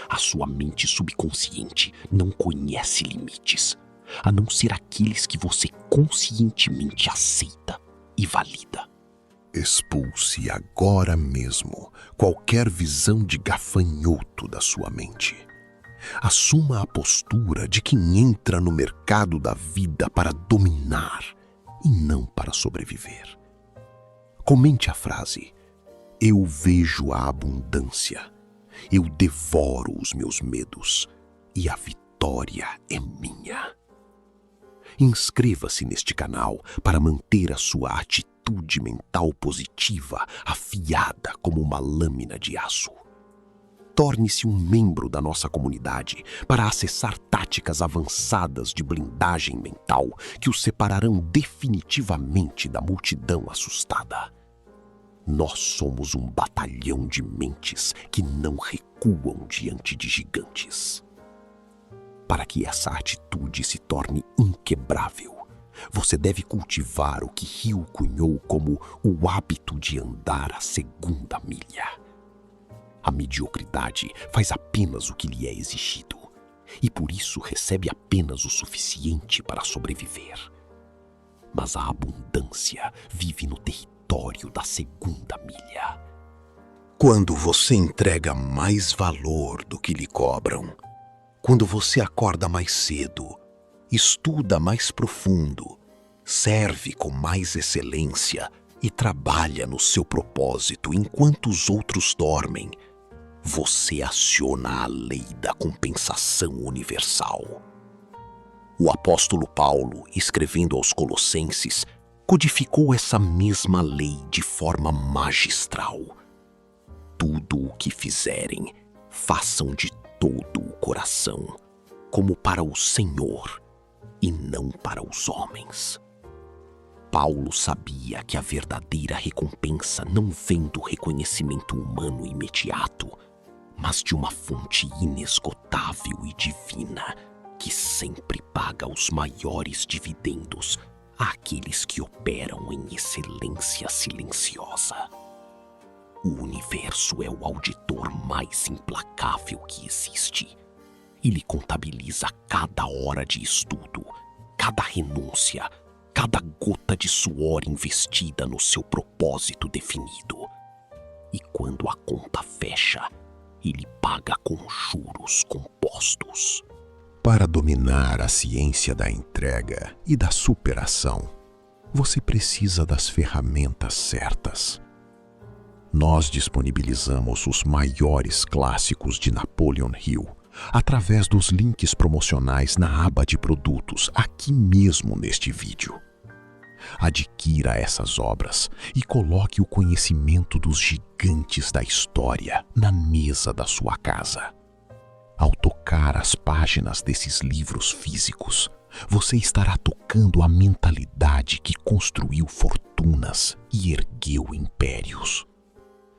A sua mente subconsciente não conhece limites, a não ser aqueles que você conscientemente aceita e valida. Expulse agora mesmo qualquer visão de gafanhoto da sua mente. Assuma a postura de quem entra no mercado da vida para dominar e não para sobreviver. Comente a frase: eu vejo a abundância, eu devoro os meus medos e a vitória é minha. Inscreva-se neste canal para manter a sua atitude mental positiva afiada como uma lâmina de aço. Torne-se um membro da nossa comunidade para acessar táticas avançadas de blindagem mental que o separarão definitivamente da multidão assustada. Nós somos um batalhão de mentes que não recuam diante de gigantes. Para que essa atitude se torne inquebrável, você deve cultivar o que Hill cunhou como o hábito de andar a segunda milha. A mediocridade faz apenas o que lhe é exigido e por isso recebe apenas o suficiente para sobreviver. Mas a abundância vive no território da segunda milha. Quando você entrega mais valor do que lhe cobram, quando você acorda mais cedo, estuda mais profundo, serve com mais excelência e trabalha no seu propósito enquanto os outros dormem, você aciona a lei da compensação universal. O apóstolo Paulo, escrevendo aos Colossenses, codificou essa mesma lei de forma magistral. Tudo o que fizerem, façam de todo o coração, como para o Senhor e não para os homens. Paulo sabia que a verdadeira recompensa não vem do reconhecimento humano imediato, mas de uma fonte inesgotável e divina que sempre paga os maiores dividendos àqueles que operam em excelência silenciosa. O universo é o auditor mais implacável que existe. Ele contabiliza cada hora de estudo, cada renúncia, cada gota de suor investida no seu propósito definido. E quando a conta fecha, ele paga com juros compostos. Para dominar a ciência da entrega e da superação, você precisa das ferramentas certas. Nós disponibilizamos os maiores clássicos de Napoleon Hill através dos links promocionais na aba de produtos aqui mesmo neste vídeo. Adquira essas obras e coloque o conhecimento dos gigantes da história na mesa da sua casa. Ao tocar as páginas desses livros físicos, você estará tocando a mentalidade que construiu fortunas e ergueu impérios.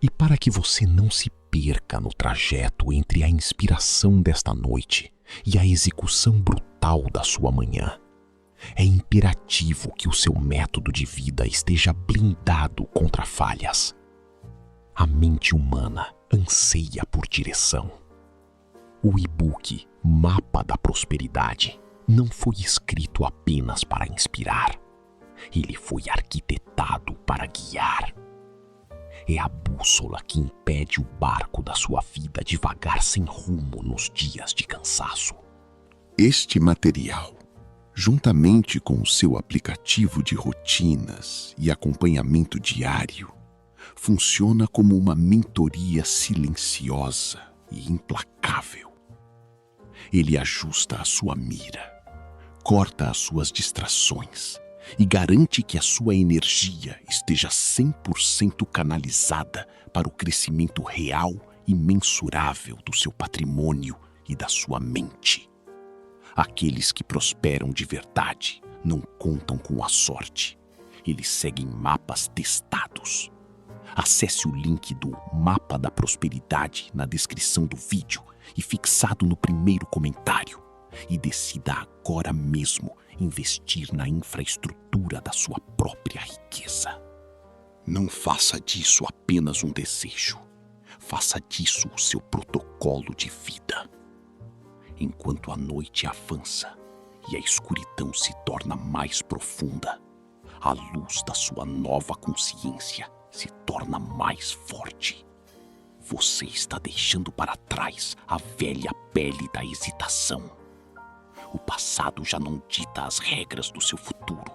E para que você não se perca no trajeto entre a inspiração desta noite e a execução brutal da sua manhã, é imperativo que o seu método de vida esteja blindado contra falhas. A mente humana anseia por direção. O e-book Mapa da Prosperidade não foi escrito apenas para inspirar. Ele foi arquitetado para guiar. É a bússola que impede o barco da sua vida de vagar sem rumo nos dias de cansaço. Este material, juntamente com o seu aplicativo de rotinas e acompanhamento diário, funciona como uma mentoria silenciosa e implacável. Ele ajusta a sua mira, corta as suas distrações e garante que a sua energia esteja 100% canalizada para o crescimento real e mensurável do seu patrimônio e da sua mente. Aqueles que prosperam de verdade não contam com a sorte. Eles seguem mapas testados. Acesse o link do Mapa da Prosperidade na descrição do vídeo e fixado no primeiro comentário e decida agora mesmo investir na infraestrutura da sua própria riqueza. Não faça disso apenas um desejo. Faça disso o seu protocolo de vida. Enquanto a noite avança e a escuridão se torna mais profunda, a luz da sua nova consciência se torna mais forte. Você está deixando para trás a velha pele da hesitação. O passado já não dita as regras do seu futuro.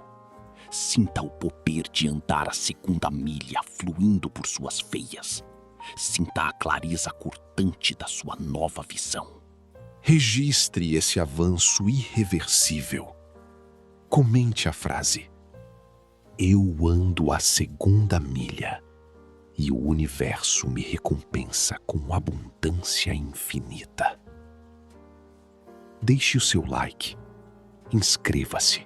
Sinta o poder de andar a segunda milha fluindo por suas veias. Sinta a clareza cortante da sua nova visão. Registre esse avanço irreversível. Comente a frase: eu ando a segunda milha e o universo me recompensa com abundância infinita. Deixe o seu like, inscreva-se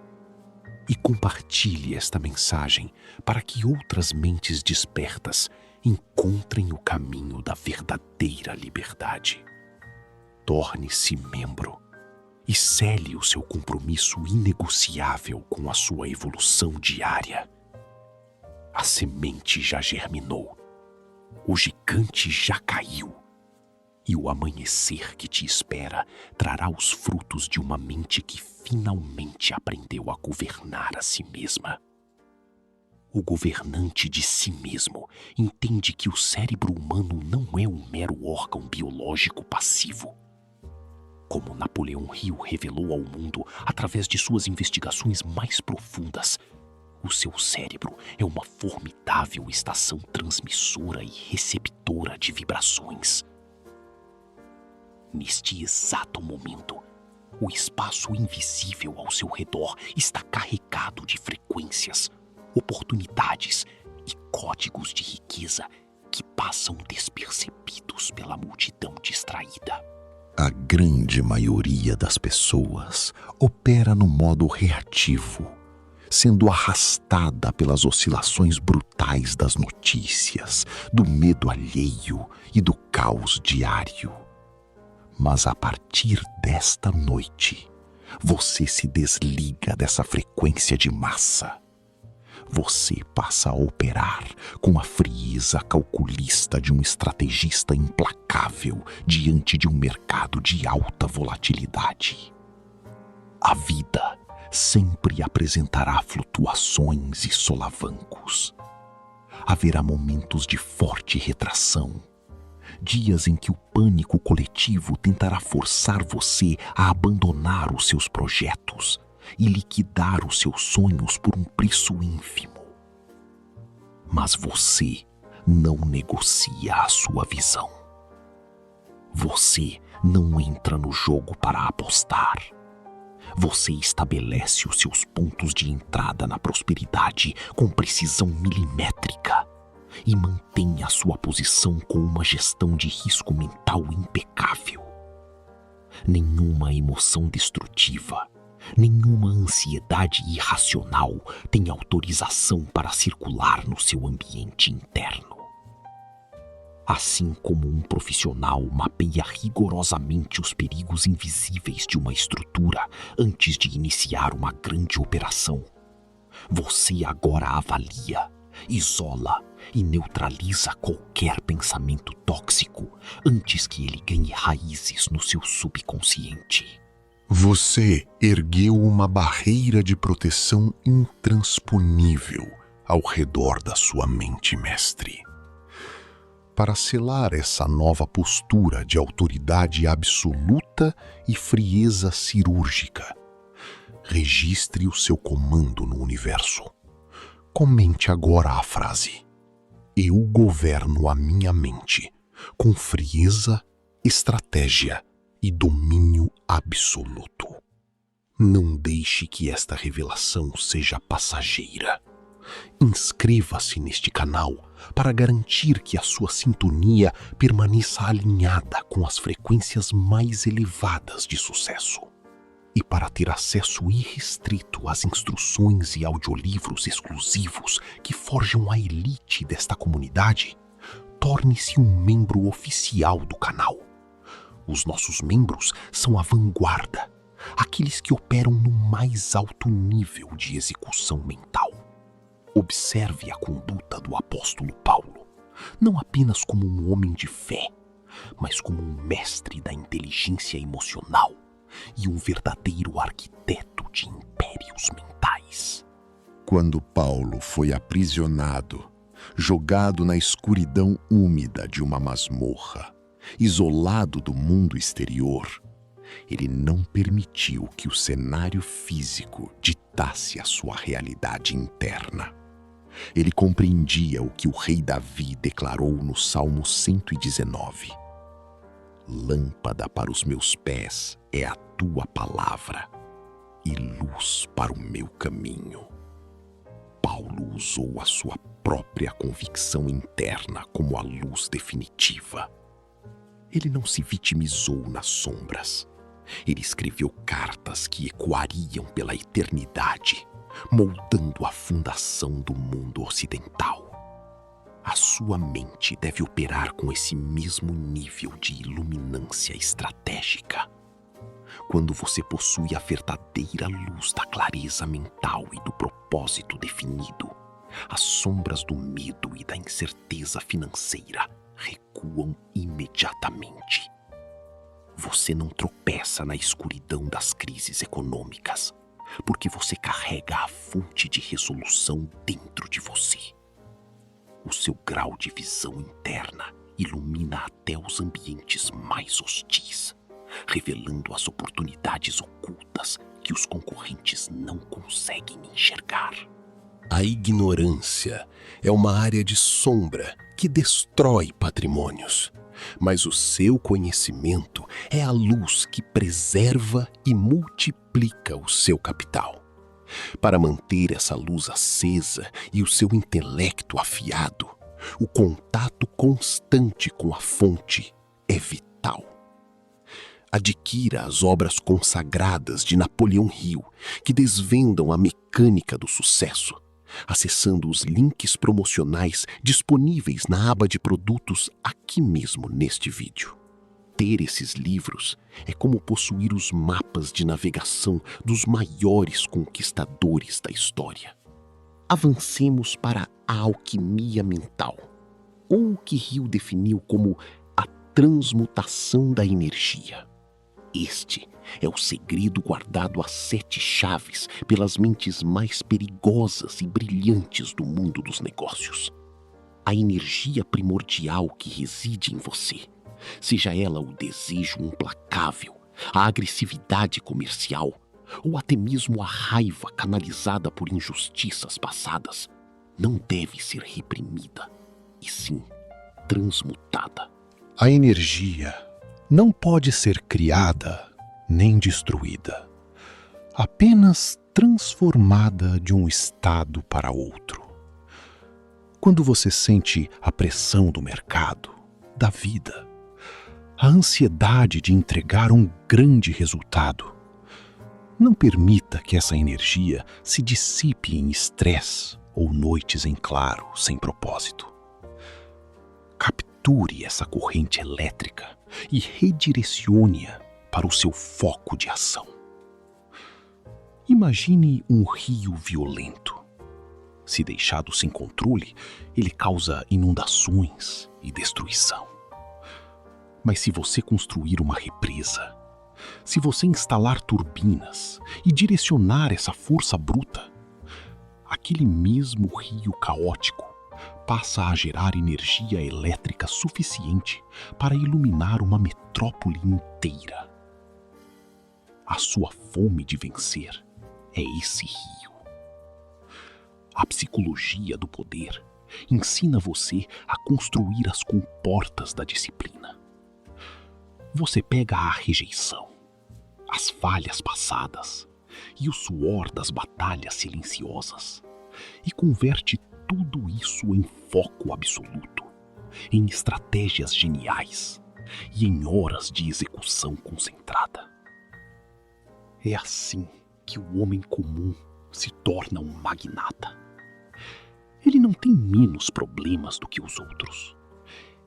e compartilhe esta mensagem para que outras mentes despertas encontrem o caminho da verdadeira liberdade. Torne-se membro e cele o seu compromisso inegociável com a sua evolução diária. A semente já germinou, o gigante já caiu, e o amanhecer que te espera trará os frutos de uma mente que finalmente aprendeu a governar a si mesma. O governante de si mesmo entende que o cérebro humano não é um mero órgão biológico passivo. Como Napoleão Hill revelou ao mundo através de suas investigações mais profundas, o seu cérebro é uma formidável estação transmissora e receptora de vibrações. Neste exato momento, o espaço invisível ao seu redor está carregado de frequências, oportunidades e códigos de riqueza que passam despercebidos pela multidão distraída. A grande maioria das pessoas opera no modo reativo, sendo arrastada pelas oscilações brutais das notícias, do medo alheio e do caos diário. Mas a partir desta noite, você se desliga dessa frequência de massa. Você passa a operar com a frieza calculista de um estrategista implacável diante de um mercado de alta volatilidade. A vida sempre apresentará flutuações e solavancos. Haverá momentos de forte retração, dias em que o pânico coletivo tentará forçar você a abandonar os seus projetos e liquidar os seus sonhos por um preço ínfimo. Mas você não negocia a sua visão. Você não entra no jogo para apostar. Você estabelece os seus pontos de entrada na prosperidade com precisão milimétrica e mantém a sua posição com uma gestão de risco mental impecável. Nenhuma emoção destrutiva, nenhuma ansiedade irracional tem autorização para circular no seu ambiente interno. Assim como um profissional mapeia rigorosamente os perigos invisíveis de uma estrutura antes de iniciar uma grande operação, você agora avalia, isola e neutraliza qualquer pensamento tóxico antes que ele ganhe raízes no seu subconsciente. Você ergueu uma barreira de proteção intransponível ao redor da sua mente, mestre. Para selar essa nova postura de autoridade absoluta e frieza cirúrgica, registre o seu comando no universo. Comente agora a frase: eu governo a minha mente com frieza, estratégia e domínio absoluto. Não deixe que esta revelação seja passageira. Inscreva-se neste canal para garantir que a sua sintonia permaneça alinhada com as frequências mais elevadas de sucesso. E para ter acesso irrestrito às instruções e audiolivros exclusivos que forjam a elite desta comunidade, torne-se um membro oficial do canal. Os nossos membros são a vanguarda, aqueles que operam no mais alto nível de execução mental. Observe a conduta do apóstolo Paulo, não apenas como um homem de fé, mas como um mestre da inteligência emocional e um verdadeiro arquiteto de impérios mentais. Quando Paulo foi aprisionado, jogado na escuridão úmida de uma masmorra, isolado do mundo exterior, ele não permitiu que o cenário físico ditasse a sua realidade interna. Ele compreendia o que o rei Davi declarou no Salmo 119. Lâmpada para os meus pés é a tua palavra e luz para o meu caminho. Paulo usou a sua própria convicção interna como a luz definitiva. Ele não se vitimizou nas sombras. Ele escreveu cartas que ecoariam pela eternidade, moldando a fundação do mundo ocidental. A sua mente deve operar com esse mesmo nível de iluminância estratégica. Quando você possui a verdadeira luz da clareza mental e do propósito definido, as sombras do medo e da incerteza financeira recuam imediatamente. Você não tropeça na escuridão das crises econômicas, porque você carrega a fonte de resolução dentro de você. O seu grau de visão interna ilumina até os ambientes mais hostis, revelando as oportunidades ocultas que os concorrentes não conseguem enxergar. A ignorância é uma área de sombra que destrói patrimônios, mas o seu conhecimento é a luz que preserva e multiplica o seu capital. Para manter essa luz acesa e o seu intelecto afiado, o contato constante com a fonte é vital. Adquira as obras consagradas de Napoleão Hill, que desvendam a mecânica do sucesso, acessando os links promocionais disponíveis na aba de produtos aqui mesmo neste vídeo. Ter esses livros é como possuir os mapas de navegação dos maiores conquistadores da história. Avancemos para a alquimia mental, ou o que Hill definiu como a transmutação da energia. Este é o segredo guardado a 7 chaves pelas mentes mais perigosas e brilhantes do mundo dos negócios. A energia primordial que reside em você, seja ela o desejo implacável, a agressividade comercial ou até mesmo a raiva canalizada por injustiças passadas, não deve ser reprimida, e sim transmutada. A energia não pode ser criada nem destruída, apenas transformada de um estado para outro. Quando você sente a pressão do mercado, da vida, a ansiedade de entregar um grande resultado, não permita que essa energia se dissipe em estresse ou noites em claro sem propósito. Capture essa corrente elétrica e redirecione-a para o seu foco de ação. Imagine um rio violento. Se deixado sem controle, ele causa inundações e destruição. Mas se você construir uma represa, se você instalar turbinas e direcionar essa força bruta, aquele mesmo rio caótico passa a gerar energia elétrica suficiente para iluminar uma metrópole inteira. A sua fome de vencer é esse rio. A psicologia do poder ensina você a construir as comportas da disciplina. Você pega a rejeição, as falhas passadas e o suor das batalhas silenciosas e converte tudo isso em foco absoluto, em estratégias geniais e em horas de execução concentrada. É assim que o homem comum se torna um magnata. Ele não tem menos problemas do que os outros.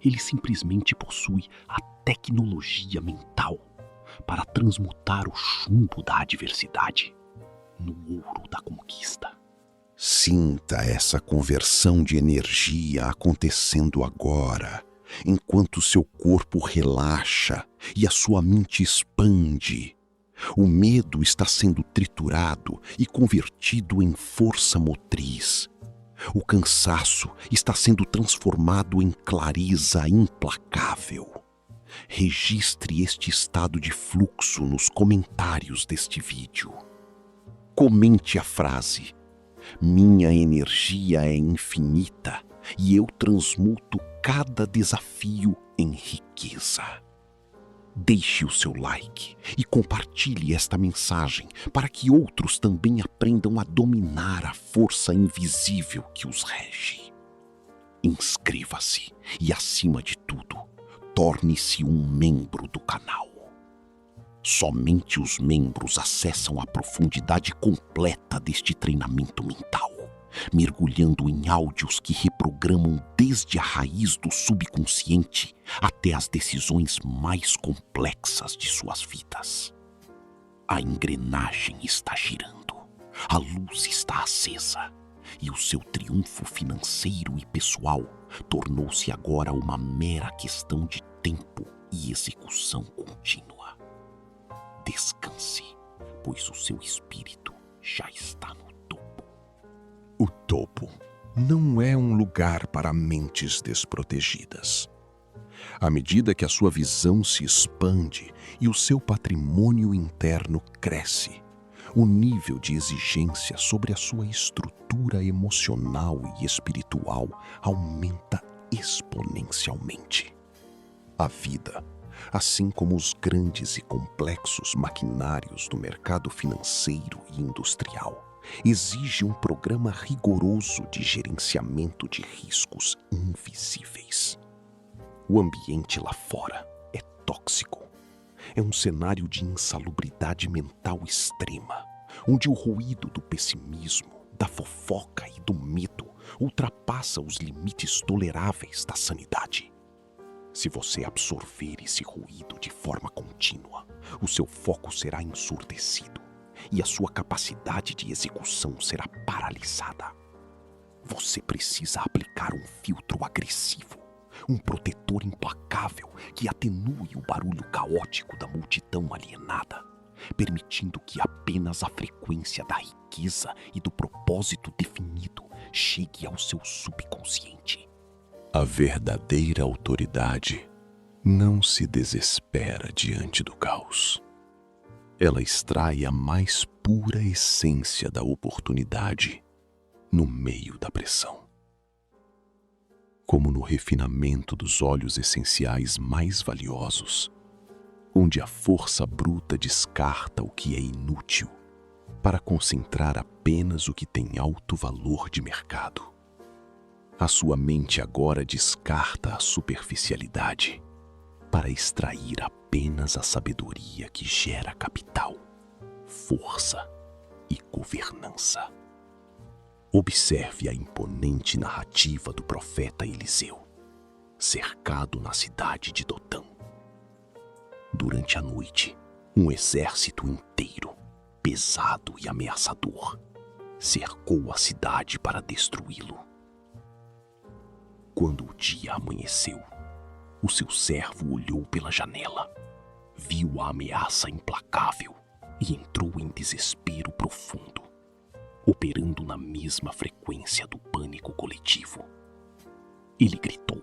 Ele simplesmente possui a tecnologia mental para transmutar o chumbo da adversidade no ouro da conquista. Sinta essa conversão de energia acontecendo agora, enquanto seu corpo relaxa e a sua mente expande. O medo está sendo triturado e convertido em força motriz. O cansaço está sendo transformado em clareza implacável. Registre este estado de fluxo nos comentários deste vídeo. Comente a frase: "Minha energia é infinita e eu transmuto cada desafio em riqueza." Deixe o seu like e compartilhe esta mensagem para que outros também aprendam a dominar a força invisível que os rege. Inscreva-se e, acima de tudo, torne-se um membro do canal. Somente os membros acessam a profundidade completa deste treinamento mental, mergulhando em áudios que reprogramam desde a raiz do subconsciente até as decisões mais complexas de suas vidas. A engrenagem está girando, a luz está acesa e o seu triunfo financeiro e pessoal tornou-se agora uma mera questão de tempo e execução contínua. Descanse, pois o seu espírito já está no topo. O topo não é um lugar para mentes desprotegidas. À medida que a sua visão se expande e o seu patrimônio interno cresce, o nível de exigência sobre a sua estrutura emocional e espiritual aumenta exponencialmente. A vida, assim como os grandes e complexos maquinários do mercado financeiro e industrial, exige um programa rigoroso de gerenciamento de riscos invisíveis. O ambiente lá fora é tóxico. É um cenário de insalubridade mental extrema, onde o ruído do pessimismo, da fofoca e do medo ultrapassa os limites toleráveis da sanidade. Se você absorver esse ruído de forma contínua, o seu foco será ensurdecido e a sua capacidade de execução será paralisada. Você precisa aplicar um filtro agressivo, um protetor implacável que atenue o barulho caótico da multidão alienada, permitindo que apenas a frequência da riqueza e do propósito definido chegue ao seu subconsciente. A verdadeira autoridade não se desespera diante do caos. Ela extrai a mais pura essência da oportunidade no meio da pressão. Como no refinamento dos óleos essenciais mais valiosos, onde a força bruta descarta o que é inútil para concentrar apenas o que tem alto valor de mercado. A sua mente agora descarta a superficialidade para extrair apenas a sabedoria que gera capital, força e governança. Observe a imponente narrativa do profeta Eliseu, cercado na cidade de Dotã. Durante a noite, um exército inteiro, pesado e ameaçador, cercou a cidade para destruí-lo. Quando o dia amanheceu, o seu servo olhou pela janela, viu a ameaça implacável e entrou em desespero profundo, operando na mesma frequência do pânico coletivo. Ele gritou: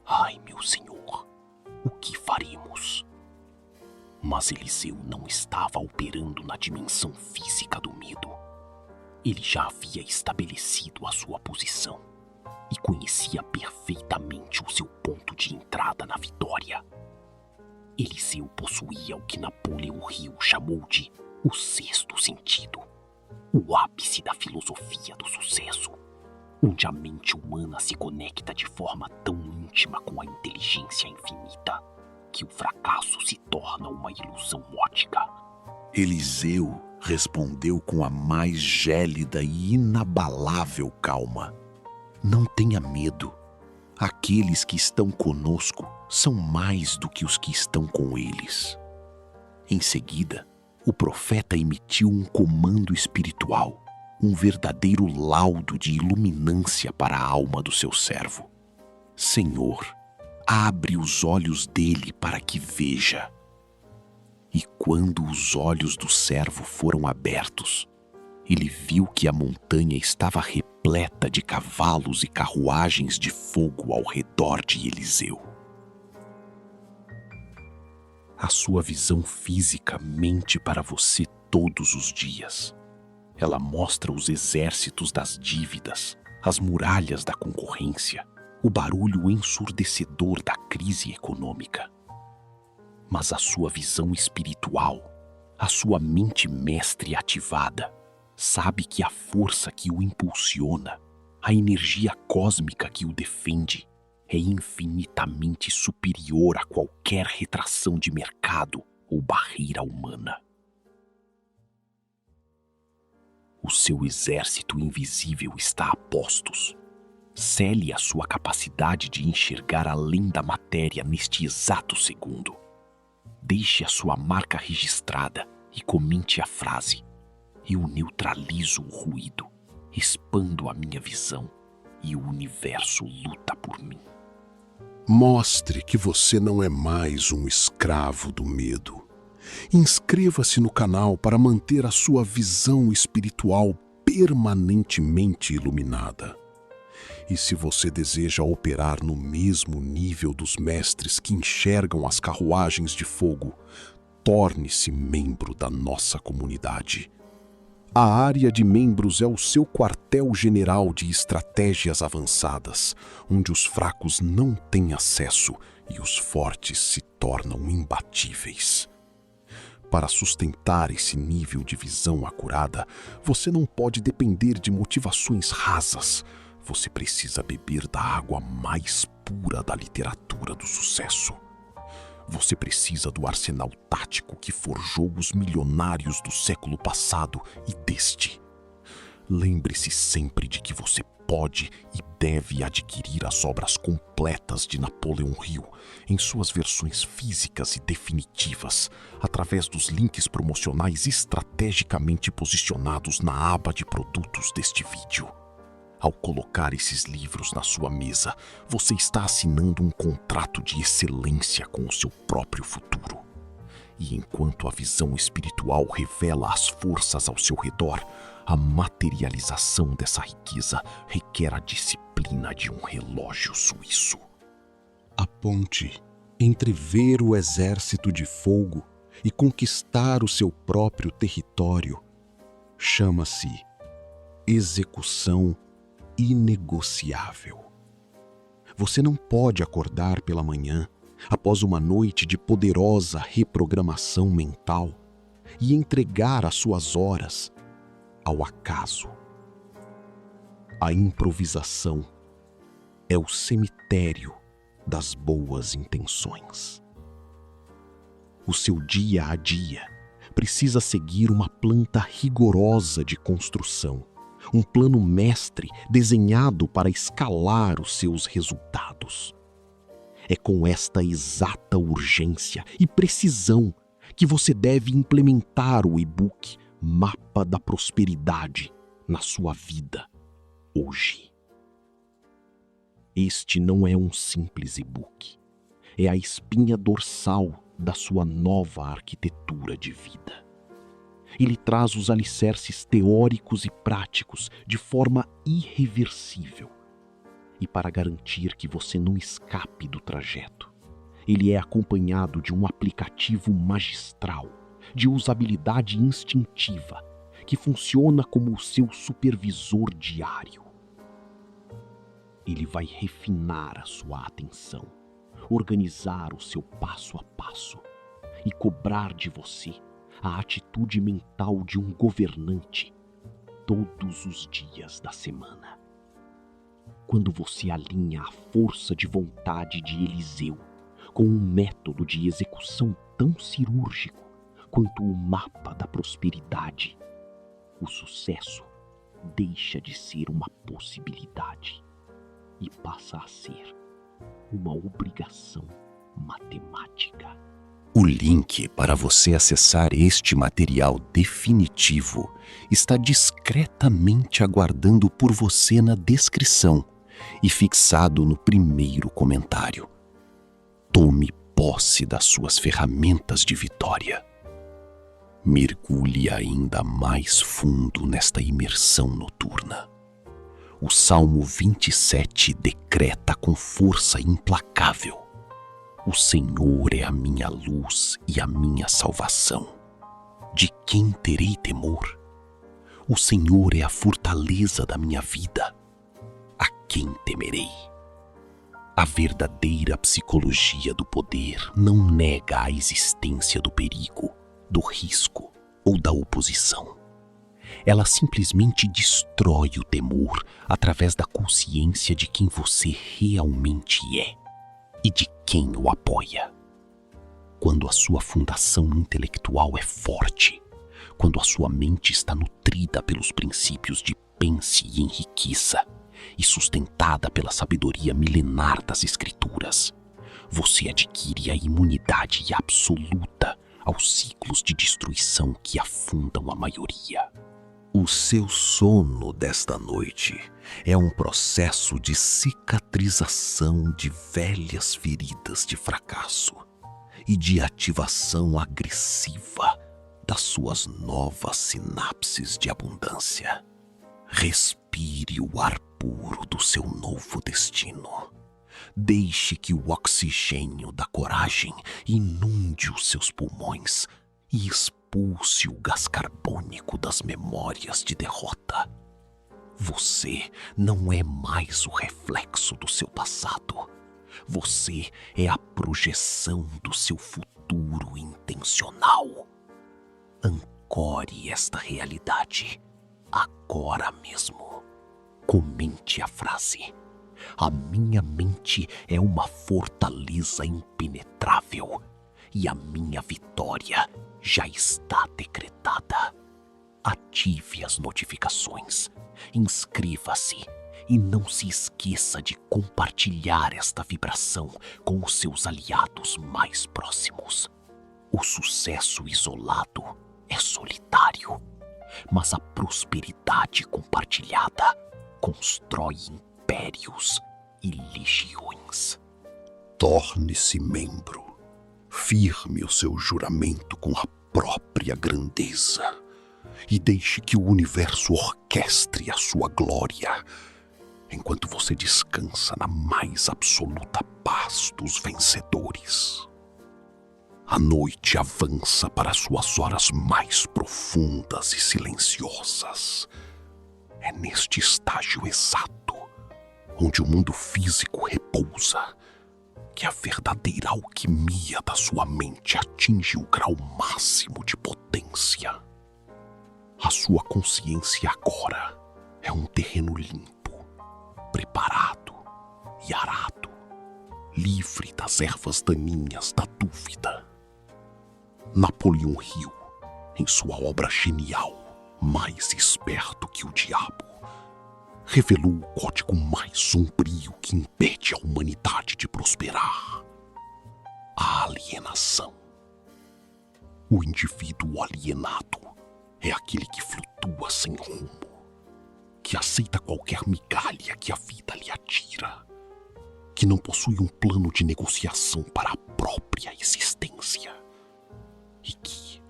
"Ai, meu senhor, o que faremos?" Mas Eliseu não estava operando na dimensão física do medo. Ele já havia estabelecido a sua posição e conhecia perfeitamente o seu ponto de entrada na vitória. Eliseu possuía o que Napoleão Hill chamou de o sexto sentido, o ápice da filosofia do sucesso, onde a mente humana se conecta de forma tão íntima com a inteligência infinita que o fracasso se torna uma ilusão ótica. Eliseu respondeu com a mais gélida e inabalável calma: "Não tenha medo. Aqueles que estão conosco são mais do que os que estão com eles." Em seguida, o profeta emitiu um comando espiritual, um verdadeiro laudo de iluminância para a alma do seu servo. "Senhor, abre os olhos dele para que veja." E quando os olhos do servo foram abertos, ele viu que a montanha estava repleta de cavalos e carruagens de fogo ao redor de Eliseu. A sua visão física mente para você todos os dias. Ela mostra os exércitos das dívidas, as muralhas da concorrência, o barulho ensurdecedor da crise econômica. Mas a sua visão espiritual, a sua mente mestre ativada, sabe que a força que o impulsiona, A energia cósmica que o defende é infinitamente superior a qualquer retração de mercado ou barreira humana. O seu exército invisível está a postos. Cele a sua capacidade de enxergar além da matéria neste exato segundo. Deixe a sua marca registrada e comente a frase: eu neutralizo o ruído, expando a minha visão e o universo luta por mim. Mostre que você não é mais um escravo do medo. Inscreva-se no canal para manter a sua visão espiritual permanentemente iluminada. E se você deseja operar no mesmo nível dos mestres que enxergam as carruagens de fogo, torne-se membro da nossa comunidade. A área de membros é o seu quartel-general de estratégias avançadas, onde os fracos não têm acesso e os fortes se tornam imbatíveis. Para sustentar esse nível de visão acurada, você não pode depender de motivações rasas. Você precisa beber da água mais pura da literatura do sucesso. Você precisa do arsenal tático que forjou os milionários do século passado e deste. Lembre-se sempre de que você pode e deve adquirir as obras completas de Napoleon Hill em suas versões físicas e definitivas, através dos links promocionais estrategicamente posicionados na aba de produtos deste vídeo. Ao colocar esses livros na sua mesa, você está assinando um contrato de excelência com o seu próprio futuro. E enquanto a visão espiritual revela as forças ao seu redor, a materialização dessa riqueza requer a disciplina de um relógio suíço. A ponte entre ver o exército de fogo e conquistar o seu próprio território chama-se execução inegociável. Você não pode acordar pela manhã, após uma noite de poderosa reprogramação mental, e entregar as suas horas ao acaso. A improvisação é o cemitério das boas intenções. O seu dia a dia precisa seguir uma planta rigorosa de construção, um plano mestre desenhado para escalar os seus resultados. É com esta exata urgência e precisão que você deve implementar o e-book Mapa da Prosperidade na sua vida hoje. Este não é um simples e-book, é a espinha dorsal da sua nova arquitetura de vida. Ele traz os alicerces teóricos e práticos de forma irreversível. E para garantir que você não escape do trajeto, ele é acompanhado de um aplicativo magistral, de usabilidade instintiva, que funciona como o seu supervisor diário. Ele vai refinar a sua atenção, organizar o seu passo a passo e cobrar de você a atitude mental de um governante todos os dias da semana. Quando você alinha a força de vontade de Eliseu com um método de execução tão cirúrgico quanto o mapa da prosperidade, o sucesso deixa de ser uma possibilidade e passa a ser uma obrigação matemática. O link para você acessar este material definitivo está discretamente aguardando por você na descrição e fixado no primeiro comentário. Tome posse das suas ferramentas de vitória. Mergulhe ainda mais fundo nesta imersão noturna. O Salmo 27 decreta com força implacável: o Senhor é a minha luz e a minha salvação. De quem terei temor? O Senhor é a fortaleza da minha vida. A quem temerei? A verdadeira psicologia do poder não nega a existência do perigo, do risco ou da oposição. Ela simplesmente destrói o temor através da consciência de quem você realmente é e de quem o apoia. Quando a sua fundação intelectual é forte, quando a sua mente está nutrida pelos princípios de pense e enriqueça e sustentada pela sabedoria milenar das escrituras, você adquire a imunidade absoluta aos ciclos de destruição que afundam a maioria. O seu sono desta noite é um processo de cicatrização de velhas feridas de fracasso e de ativação agressiva das suas novas sinapses de abundância. Respire o ar puro do seu novo destino. Deixe que o oxigênio da coragem inunde os seus pulmões e expulse o gás carbônico das memórias de derrota. Você não é mais o reflexo do seu passado. Você é a projeção do seu futuro intencional. Ancore esta realidade agora mesmo. Comente a frase: a minha mente é uma fortaleza impenetrável e a minha vitória já está decretada. Ative as notificações, inscreva-se e não se esqueça de compartilhar esta vibração com os seus aliados mais próximos. O sucesso isolado é solitário, mas a prosperidade compartilhada constrói impérios e legiões. Torne-se membro. Firme o seu juramento com a própria grandeza e deixe que o universo orquestre a sua glória, enquanto você descansa na mais absoluta paz dos vencedores. A noite avança para suas horas mais profundas e silenciosas. É neste estágio exato, onde o mundo físico repousa, que a verdadeira alquimia da sua mente atinge o grau máximo de potência. A sua consciência agora é um terreno limpo, preparado e arado, livre das ervas daninhas da dúvida. Napoleão Hill, em sua obra genial, Mais Esperto que o Diabo, revelou o código mais sombrio que impede a humanidade de prosperar: a alienação. O indivíduo alienado é aquele que flutua sem rumo, que aceita qualquer migalha que a vida lhe atira, que não possui um plano de negociação para a própria existência e que,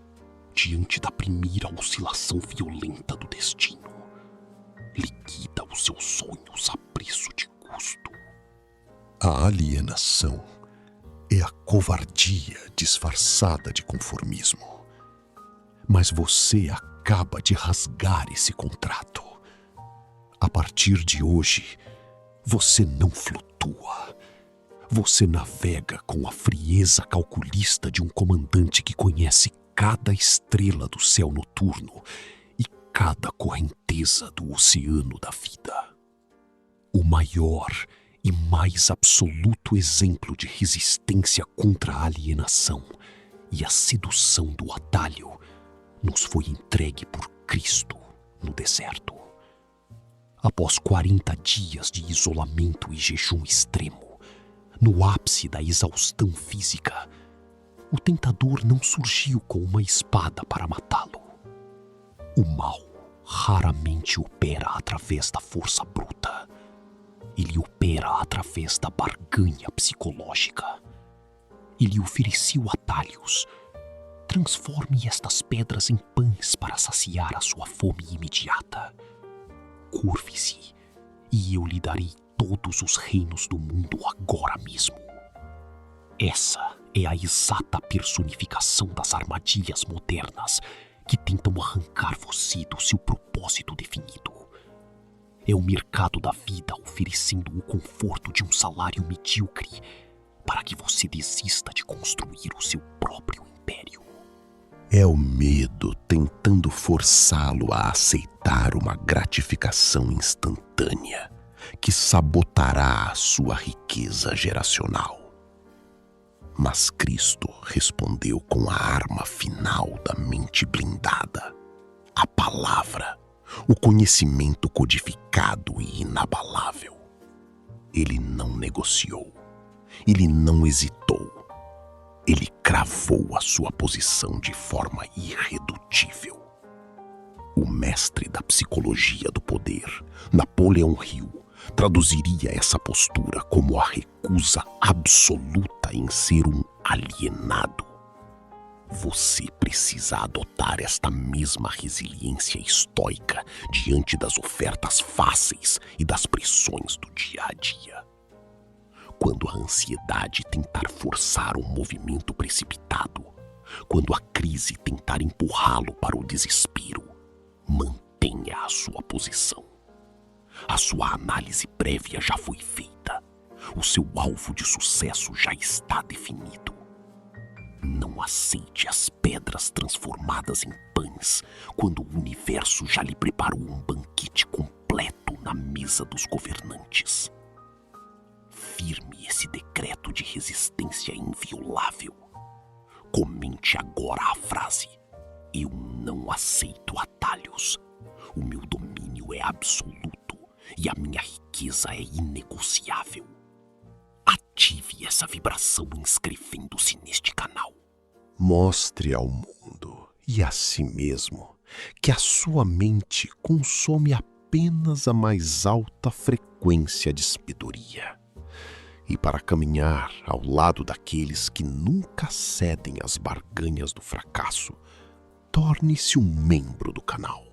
diante da primeira oscilação violenta do destino, liquida os seus sonhos a preço de custo. A alienação é a covardia disfarçada de conformismo. Mas você acaba de rasgar esse contrato. A partir de hoje, você não flutua. Você navega com a frieza calculista de um comandante que conhece cada estrela do céu noturno e cada correnteza do oceano da vida. O maior e mais absoluto exemplo de resistência contra a alienação e a sedução do atalho nos foi entregue por Cristo no deserto. Após 40 dias de isolamento e jejum extremo, no ápice da exaustão física, o tentador não surgiu com uma espada para matá-lo. O mal raramente opera através da força bruta. Ele opera através da barganha psicológica. Ele ofereceu atalhos. Transforme estas pedras em pães para saciar a sua fome imediata. Curve-se, e eu lhe darei todos os reinos do mundo agora mesmo. Essa é a exata personificação das armadilhas modernas que tentam arrancar você do seu propósito definido. É o mercado da vida oferecendo o conforto de um salário medíocre para que você desista de construir o seu próprio império. É o medo tentando forçá-lo a aceitar uma gratificação instantânea que sabotará a sua riqueza geracional. Mas Cristo respondeu com a arma final da mente blindada, a palavra, o conhecimento codificado e inabalável. Ele não negociou, ele não hesitou. Ele cravou a sua posição de forma irredutível. O mestre da psicologia do poder, Napoleão Hill, traduziria essa postura como a recusa absoluta em ser um alienado. Você precisa adotar esta mesma resiliência estoica diante das ofertas fáceis e das pressões do dia a dia. Quando a ansiedade tentar forçar um movimento precipitado, quando a crise tentar empurrá-lo para o desespero, mantenha a sua posição. A sua análise prévia já foi feita. O seu alvo de sucesso já está definido. Não aceite as pedras transformadas em pães quando o universo já lhe preparou um banquete completo na mesa dos governantes. Firme esse decreto de resistência inviolável. Comente agora a frase: eu não aceito atalhos. O meu domínio é absoluto e a minha riqueza é inegociável. Ative essa vibração inscrevendo-se neste canal. Mostre ao mundo e a si mesmo que a sua mente consome apenas a mais alta frequência de sabedoria. E para caminhar ao lado daqueles que nunca cedem às barganhas do fracasso, torne-se um membro do canal.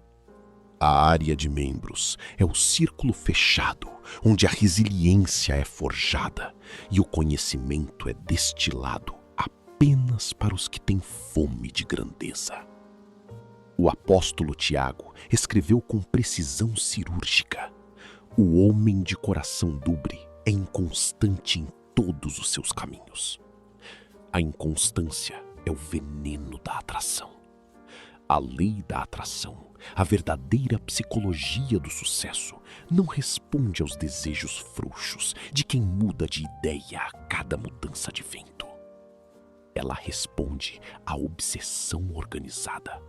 A área de membros é o círculo fechado, onde a resiliência é forjada e o conhecimento é destilado apenas para os que têm fome de grandeza. O apóstolo Tiago escreveu com precisão cirúrgica: o homem de coração dobre é inconstante em todos os seus caminhos. A inconstância é o veneno da atração. A lei da atração, a verdadeira psicologia do sucesso, não responde aos desejos frouxos de quem muda de ideia a cada mudança de vento. Ela responde à obsessão organizada.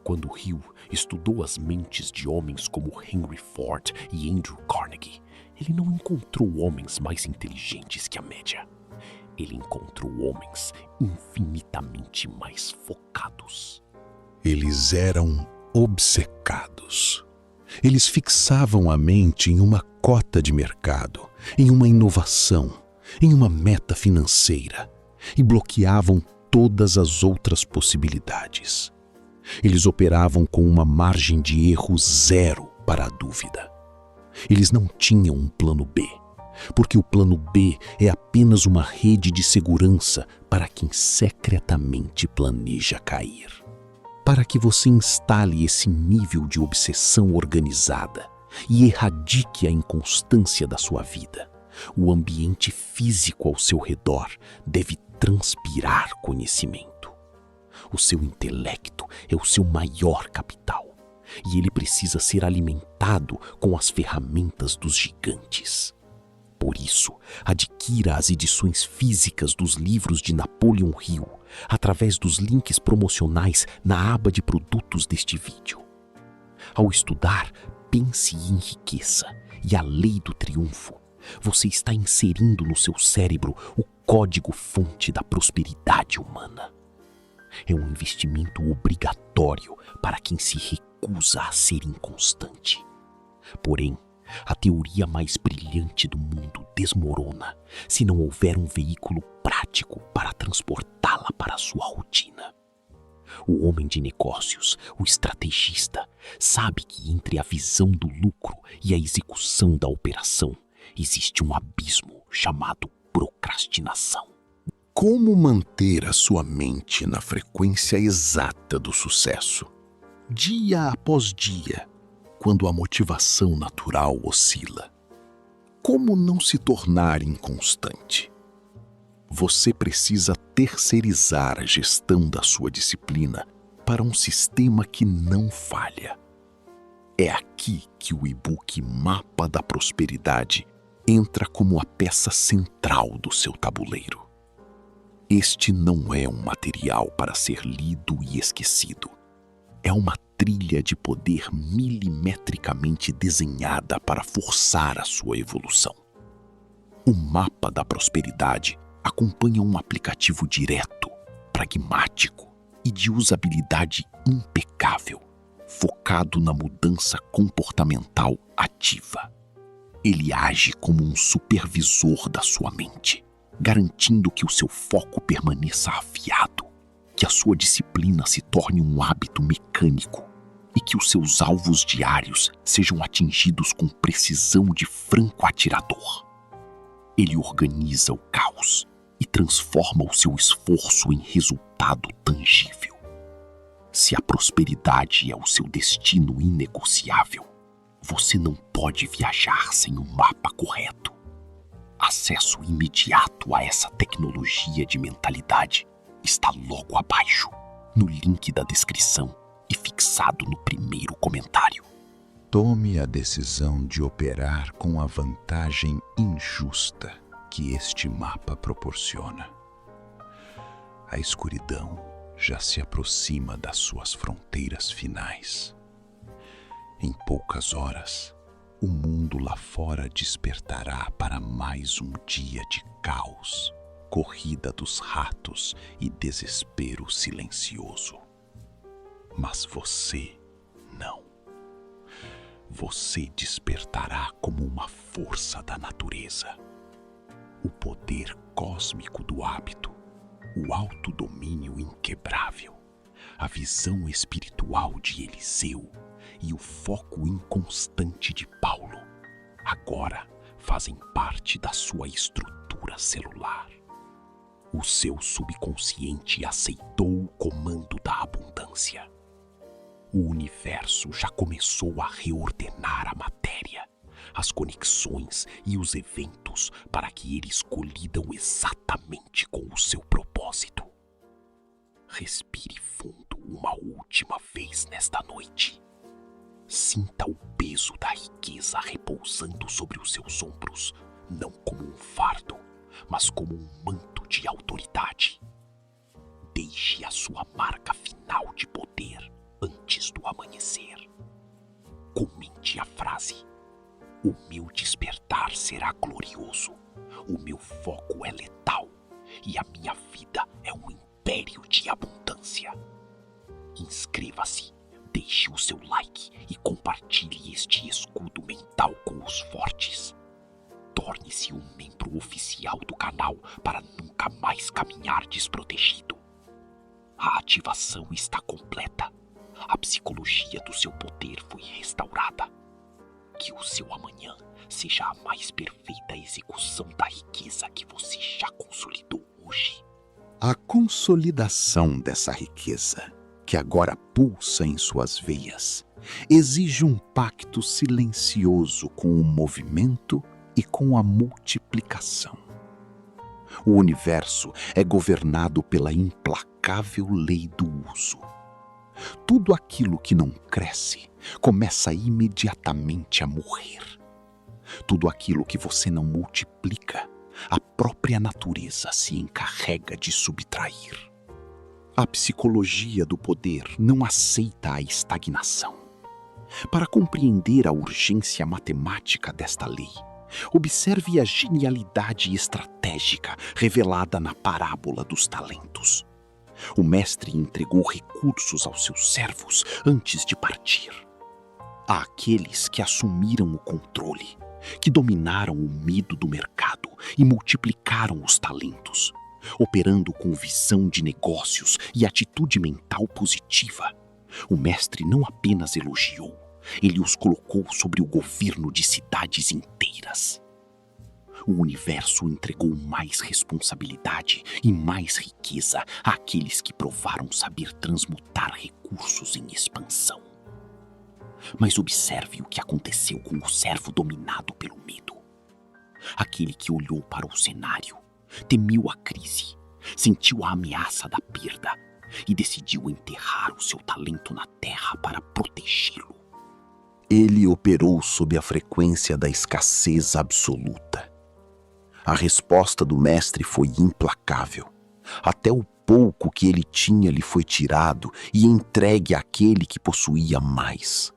Quando Hill estudou as mentes de homens como Henry Ford e Andrew Carnegie, ele não encontrou homens mais inteligentes que a média. Ele encontrou homens infinitamente mais focados. Eles eram obcecados. Eles fixavam a mente em uma cota de mercado, em uma inovação, em uma meta financeira e bloqueavam todas as outras possibilidades. Eles operavam com uma margem de erro zero para a dúvida. Eles não tinham um plano B, porque o plano B é apenas uma rede de segurança para quem secretamente planeja cair. Para que você instale esse nível de obsessão organizada e erradique a inconstância da sua vida, o ambiente físico ao seu redor deve transpirar conhecimento. O seu intelecto é o seu maior capital e ele precisa ser alimentado com as ferramentas dos gigantes. Por isso, adquira as edições físicas dos livros de Napoleão Hill através dos links promocionais na aba de produtos deste vídeo. Ao estudar, pense e enriqueça, e a lei do triunfo, você está inserindo no seu cérebro o código-fonte da prosperidade humana. É um investimento obrigatório para quem se recusa a ser inconstante. Porém, a teoria mais brilhante do mundo desmorona se não houver um veículo prático para transportá-la para a sua rotina. O homem de negócios, o estrategista, sabe que entre a visão do lucro e a execução da operação existe um abismo chamado procrastinação. Como manter a sua mente na frequência exata do sucesso? Dia após dia, quando a motivação natural oscila. Como não se tornar inconstante? Você precisa terceirizar a gestão da sua disciplina para um sistema que não falha. É aqui que o e-book Mapa da Prosperidade entra como a peça central do seu tabuleiro. Este não é um material para ser lido e esquecido. É uma trilha de poder milimetricamente desenhada para forçar a sua evolução. O Mapa da Prosperidade acompanha um aplicativo direto, pragmático e de usabilidade impecável, focado na mudança comportamental ativa. Ele age como um supervisor da sua mente, garantindo que o seu foco permaneça afiado, que a sua disciplina se torne um hábito mecânico e que os seus alvos diários sejam atingidos com precisão de franco atirador. Ele organiza o caos e transforma o seu esforço em resultado tangível. Se a prosperidade é o seu destino inegociável, você não pode viajar sem o mapa correto. Acesso imediato a essa tecnologia de mentalidade está logo abaixo, no link da descrição e fixado no primeiro comentário. Tome a decisão de operar com a vantagem injusta que este mapa proporciona. A escuridão já se aproxima das suas fronteiras finais. Em poucas horas, o mundo lá fora despertará para mais um dia de caos, corrida dos ratos e desespero silencioso. Mas você não. Você despertará como uma força da natureza. O poder cósmico do hábito, o autodomínio inquebrável, a visão espiritual de Eliseu e o foco inconstante de Paulo agora fazem parte da sua estrutura celular. O seu subconsciente aceitou o comando da abundância. O universo já começou a reordenar a matéria, as conexões e os eventos para que eles colidam exatamente com o seu propósito. Respire fundo uma última vez nesta noite. Sinta o peso da riqueza repousando sobre os seus ombros, não como um fardo, mas como um manto de autoridade. Deixe a sua marca final de poder antes do amanhecer. Comente a frase: o meu despertar será glorioso, o meu foco é letal e a minha vida é um império de abundância. Inscreva-se, deixe o seu like e compartilhe este escudo mental com os fortes. Torne-se um membro oficial do canal para nunca mais caminhar desprotegido. A ativação está completa. A psicologia do seu poder foi restaurada. Que o seu amanhã seja a mais perfeita execução da riqueza que você já consolidou hoje. A consolidação dessa riqueza, que agora pulsa em suas veias, exige um pacto silencioso com o movimento e com a multiplicação. O universo é governado pela implacável lei do uso. Tudo aquilo que não cresce começa imediatamente a morrer. Tudo aquilo que você não multiplica, a própria natureza se encarrega de subtrair. A psicologia do poder não aceita a estagnação. Para compreender a urgência matemática desta lei, observe a genialidade estratégica revelada na parábola dos talentos. O mestre entregou recursos aos seus servos antes de partir. Àqueles que assumiram o controle, que dominaram o medo do mercado e multiplicaram os talentos, operando com visão de negócios e atitude mental positiva, o mestre não apenas elogiou, ele os colocou sobre o governo de cidades inteiras. O universo entregou mais responsabilidade e mais riqueza àqueles que provaram saber transmutar recursos em expansão. Mas observe o que aconteceu com o servo dominado pelo medo. Aquele que olhou para o cenário, temiu a crise, sentiu a ameaça da perda e decidiu enterrar o seu talento na terra para protegê-lo. Ele operou sob a frequência da escassez absoluta. A resposta do mestre foi implacável. Até o pouco que ele tinha lhe foi tirado e entregue àquele que possuía mais.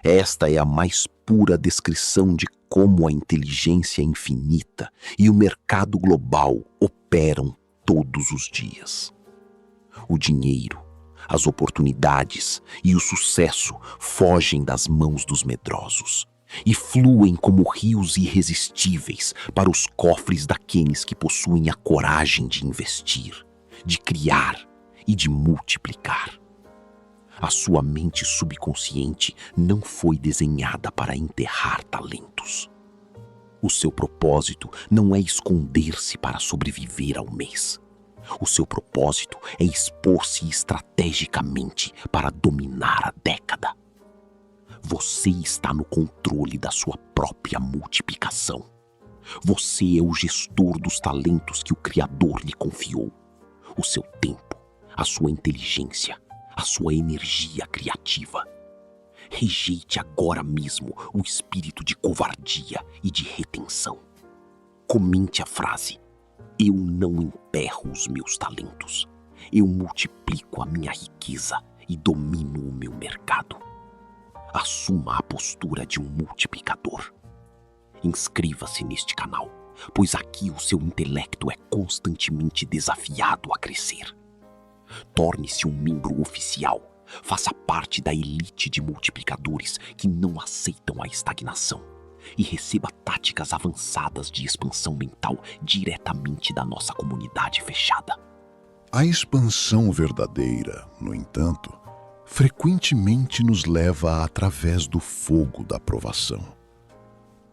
Esta é a mais pura descrição de como a inteligência infinita e o mercado global operam todos os dias. O dinheiro, as oportunidades e o sucesso fogem das mãos dos medrosos e fluem como rios irresistíveis para os cofres daqueles que possuem a coragem de investir, de criar e de multiplicar. A sua mente subconsciente não foi desenhada para enterrar talentos. O seu propósito não é esconder-se para sobreviver ao mês. O seu propósito é expor-se estrategicamente para dominar a década. Você está no controle da sua própria multiplicação. Você é o gestor dos talentos que o Criador lhe confiou. O seu tempo, a sua inteligência, a sua energia criativa. Rejeite agora mesmo o espírito de covardia e de retenção. Comente a frase: eu não emperro os meus talentos. Eu multiplico a minha riqueza e domino o meu mercado. Assuma a postura de um multiplicador. Inscreva-se neste canal, pois aqui o seu intelecto é constantemente desafiado a crescer. Torne-se um membro oficial. Faça parte da elite de multiplicadores que não aceitam a estagnação e receba táticas avançadas de expansão mental diretamente da nossa comunidade fechada. A expansão verdadeira, no entanto, frequentemente nos leva através do fogo da provação.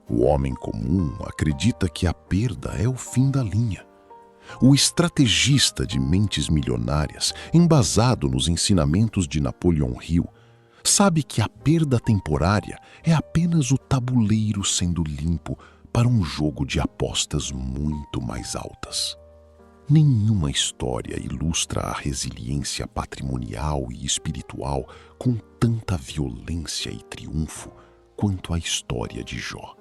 O homem comum acredita que a perda é o fim da linha. O estrategista de mentes milionárias, embasado nos ensinamentos de Napoleão Hill, sabe que a perda temporária é apenas o tabuleiro sendo limpo para um jogo de apostas muito mais altas. Nenhuma história ilustra a resiliência patrimonial e espiritual com tanta violência e triunfo quanto a história de Jó.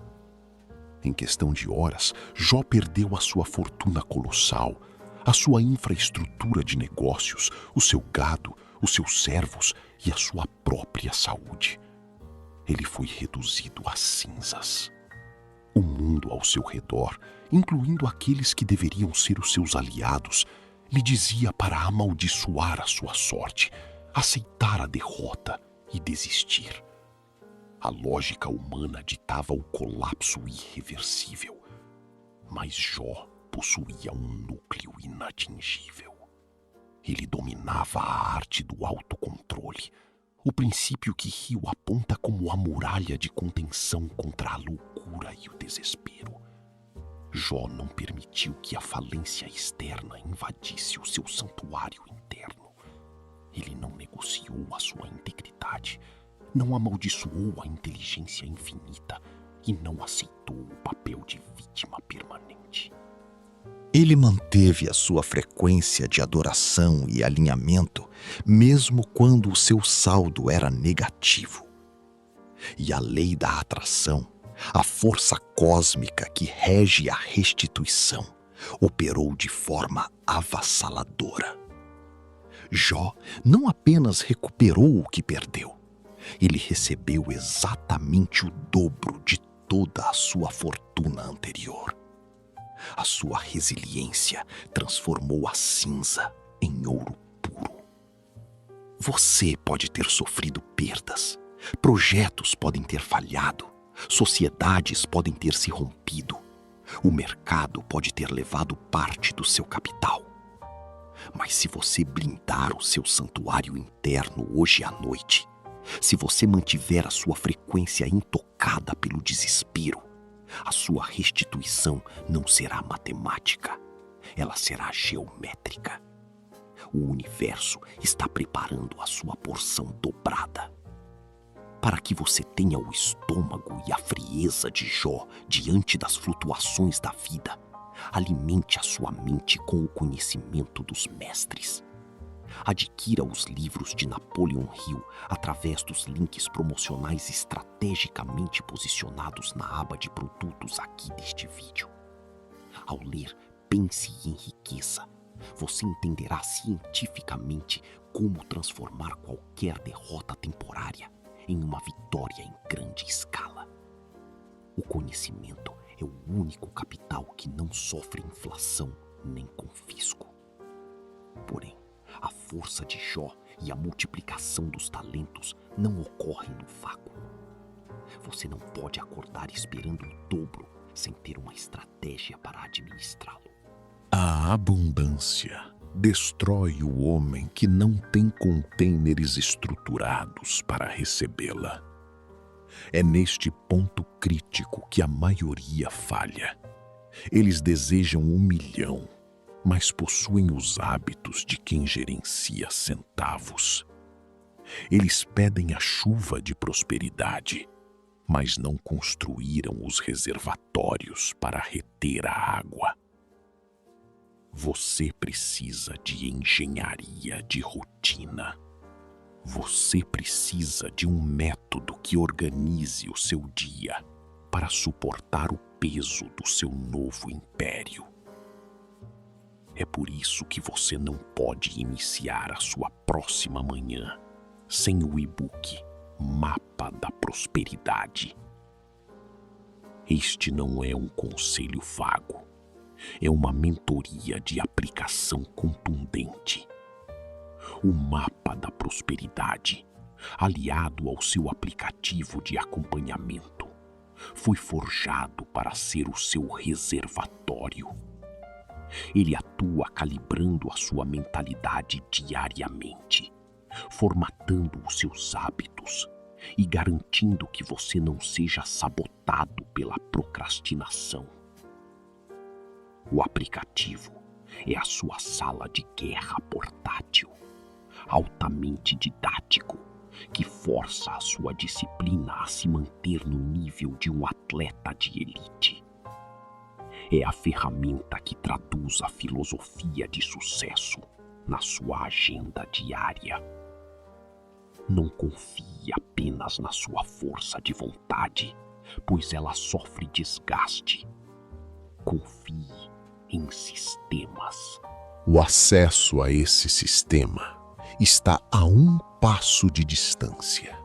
Em questão de horas, Jó perdeu a sua fortuna colossal, a sua infraestrutura de negócios, o seu gado, os seus servos e a sua própria saúde. Ele foi reduzido a cinzas. O mundo ao seu redor, incluindo aqueles que deveriam ser os seus aliados, lhe dizia para amaldiçoar a sua sorte, aceitar a derrota e desistir. A lógica humana ditava o colapso irreversível, mas Jó possuía um núcleo inatingível. Ele dominava a arte do autocontrole, o princípio que Hill aponta como a muralha de contenção contra a loucura e o desespero. Jó não permitiu que a falência externa invadisse o seu santuário interno. Ele não negociou a sua integridade, não amaldiçoou a inteligência infinita e não aceitou o papel de vítima permanente. Ele manteve a sua frequência de adoração e alinhamento, mesmo quando o seu saldo era negativo. E a lei da atração, a força cósmica que rege a restituição, operou de forma avassaladora. Jó não apenas recuperou o que perdeu, ele recebeu exatamente o dobro de toda a sua fortuna anterior. A sua resiliência transformou a cinza em ouro puro. Você pode ter sofrido perdas, projetos podem ter falhado, sociedades podem ter se rompido, o mercado pode ter levado parte do seu capital. Mas se você blindar o seu santuário interno hoje à noite, se você mantiver a sua frequência intocada pelo desespero, a sua restituição não será matemática, ela será geométrica. O universo está preparando a sua porção dobrada. Para que você tenha o estômago e a frieza de Jó diante das flutuações da vida, Alimente a sua mente com o conhecimento dos mestres. Adquira os livros de Napoleon Hill através dos links promocionais estrategicamente posicionados na aba de produtos aqui deste vídeo. Ao ler, pense e enriqueça. Você entenderá cientificamente como transformar qualquer derrota temporária em uma vitória em grande escala. O conhecimento é o único capital que não sofre inflação nem confisco. Porém, a força de Jó e a multiplicação dos talentos não ocorrem no vácuo. Você não pode acordar esperando o dobro sem ter uma estratégia para administrá-lo. A abundância destrói o homem que não tem contêineres estruturados para recebê-la. É neste ponto crítico que a maioria falha. Eles desejam 1 milhão, mas possuem os hábitos de quem gerencia centavos. Eles pedem a chuva de prosperidade, mas não construíram os reservatórios para reter a água. Você precisa de engenharia de rotina. Você precisa de um método que organize o seu dia para suportar o peso do seu novo império. É por isso que você não pode iniciar a sua próxima manhã sem o e-book Mapa da Prosperidade. Este não é um conselho vago, é uma mentoria de aplicação contundente. O Mapa da Prosperidade, aliado ao seu aplicativo de acompanhamento, foi forjado para ser o seu reservatório. Ele atua calibrando a sua mentalidade diariamente, formatando os seus hábitos e garantindo que você não seja sabotado pela procrastinação. O aplicativo é a sua sala de guerra portátil, altamente didático, que força a sua disciplina a se manter no nível de um atleta de elite. É a ferramenta que traduz a filosofia de sucesso na sua agenda diária. Não confie apenas na sua força de vontade, pois ela sofre desgaste. Confie em sistemas. O acesso a esse sistema está a um passo de distância,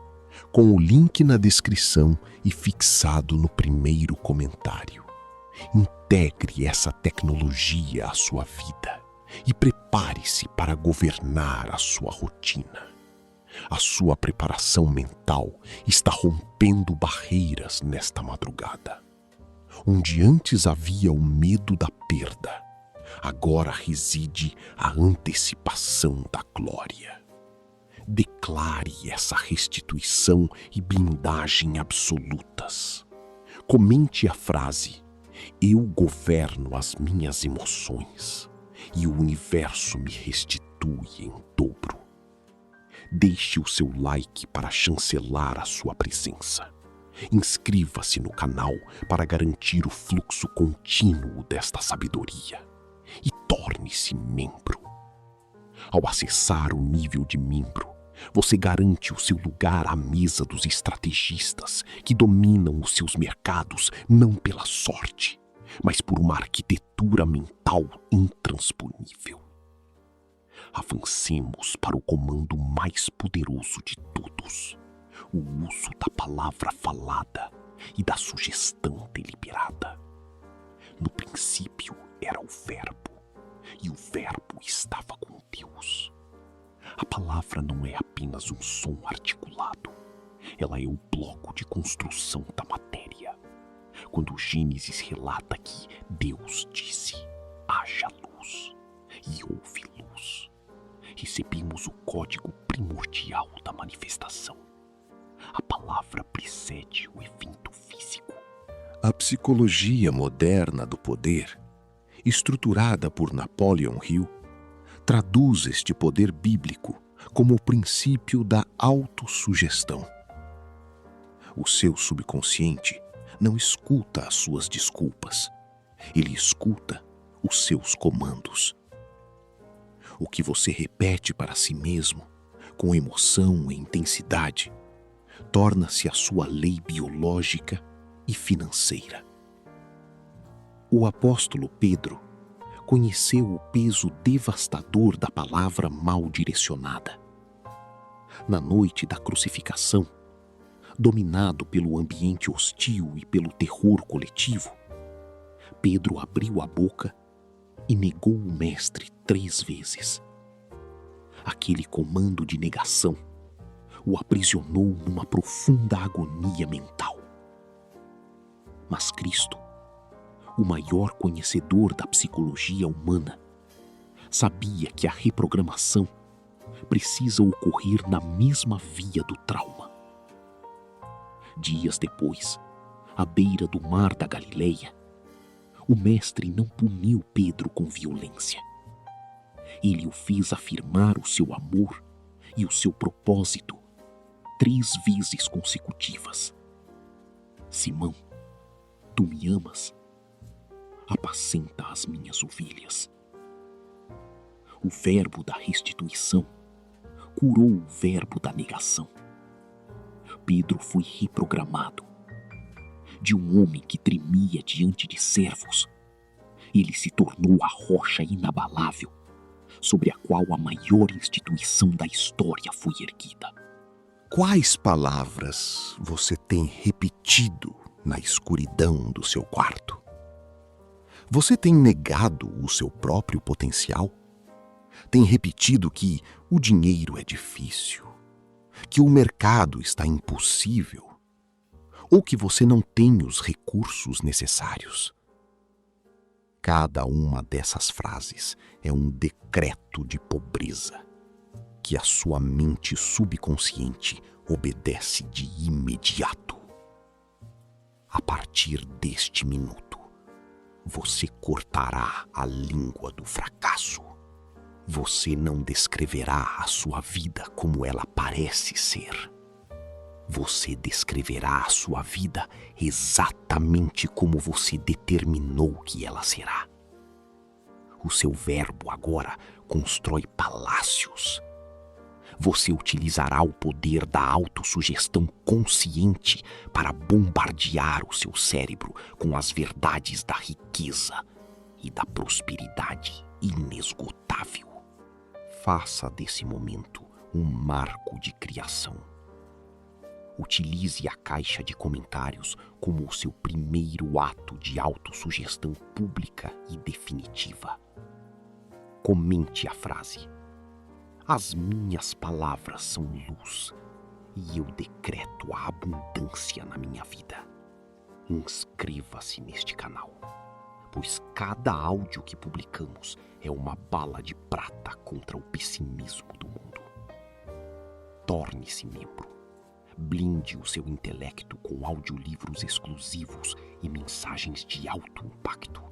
com o link na descrição e fixado no primeiro comentário. Integre essa tecnologia à sua vida e prepare-se para governar a sua rotina. A sua preparação mental está rompendo barreiras nesta madrugada. Onde antes havia o medo da perda, agora reside a antecipação da glória. Declare essa restituição e blindagem absolutas. Comente a frase: eu governo as minhas emoções e o universo me restitui em dobro. Deixe o seu like para chancelar a sua presença. Inscreva-se no canal para garantir o fluxo contínuo desta sabedoria e torne-se membro. Ao acessar o nível de membro, você garante o seu lugar à mesa dos estrategistas que dominam os seus mercados não pela sorte, mas por uma arquitetura mental intransponível. Avancemos para o comando mais poderoso de todos, o uso da palavra falada e da sugestão deliberada. No princípio era o Verbo, e o Verbo estava com Deus. A palavra não é apenas um som articulado, ela é o bloco de construção da matéria. Quando Gênesis relata que Deus disse: haja luz, e houve luz, recebemos o código primordial da manifestação. A palavra precede o evento físico. A psicologia moderna do poder, estruturada por Napoleon Hill, traduz este poder bíblico como o princípio da autossugestão. O seu subconsciente não escuta as suas desculpas. Ele escuta os seus comandos. O que você repete para si mesmo, com emoção e intensidade, torna-se a sua lei biológica e financeira. O apóstolo Pedro conheceu o peso devastador da palavra mal direcionada. Na noite da crucificação, dominado pelo ambiente hostil e pelo terror coletivo, Pedro abriu a boca e negou o Mestre 3 vezes. Aquele comando de negação o aprisionou numa profunda agonia mental. Mas Cristo, o maior conhecedor da psicologia humana, sabia que a reprogramação precisa ocorrer na mesma via do trauma. Dias depois, à beira do mar da Galileia, o Mestre não puniu Pedro com violência. Ele o fez afirmar o seu amor e o seu propósito 3 vezes consecutivas. Simão, tu me amas? Apacenta as minhas ovelhas. O verbo da restituição curou o verbo da negação. Pedro foi reprogramado. De um homem que tremia diante de servos, ele se tornou a rocha inabalável sobre a qual a maior instituição da história foi erguida. Quais palavras você tem repetido na escuridão do seu quarto? Você tem negado o seu próprio potencial? Tem repetido que o dinheiro é difícil, que o mercado está impossível, ou que você não tem os recursos necessários? Cada uma dessas frases é um decreto de pobreza que a sua mente subconsciente obedece de imediato. A partir deste minuto, você cortará a língua do fracasso. Você não descreverá a sua vida como ela parece ser. Você descreverá a sua vida exatamente como você determinou que ela será. O seu verbo agora constrói palácios. Você utilizará o poder da autossugestão consciente para bombardear o seu cérebro com as verdades da riqueza e da prosperidade inesgotável. Faça desse momento um marco de criação. Utilize a caixa de comentários como o seu primeiro ato de autossugestão pública e definitiva. Comente a frase: as minhas palavras são luz e eu decreto a abundância na minha vida. Inscreva-se neste canal, pois cada áudio que publicamos é uma bala de prata contra o pessimismo do mundo. Torne-se membro. Blinde o seu intelecto com audiolivros exclusivos e mensagens de alto impacto.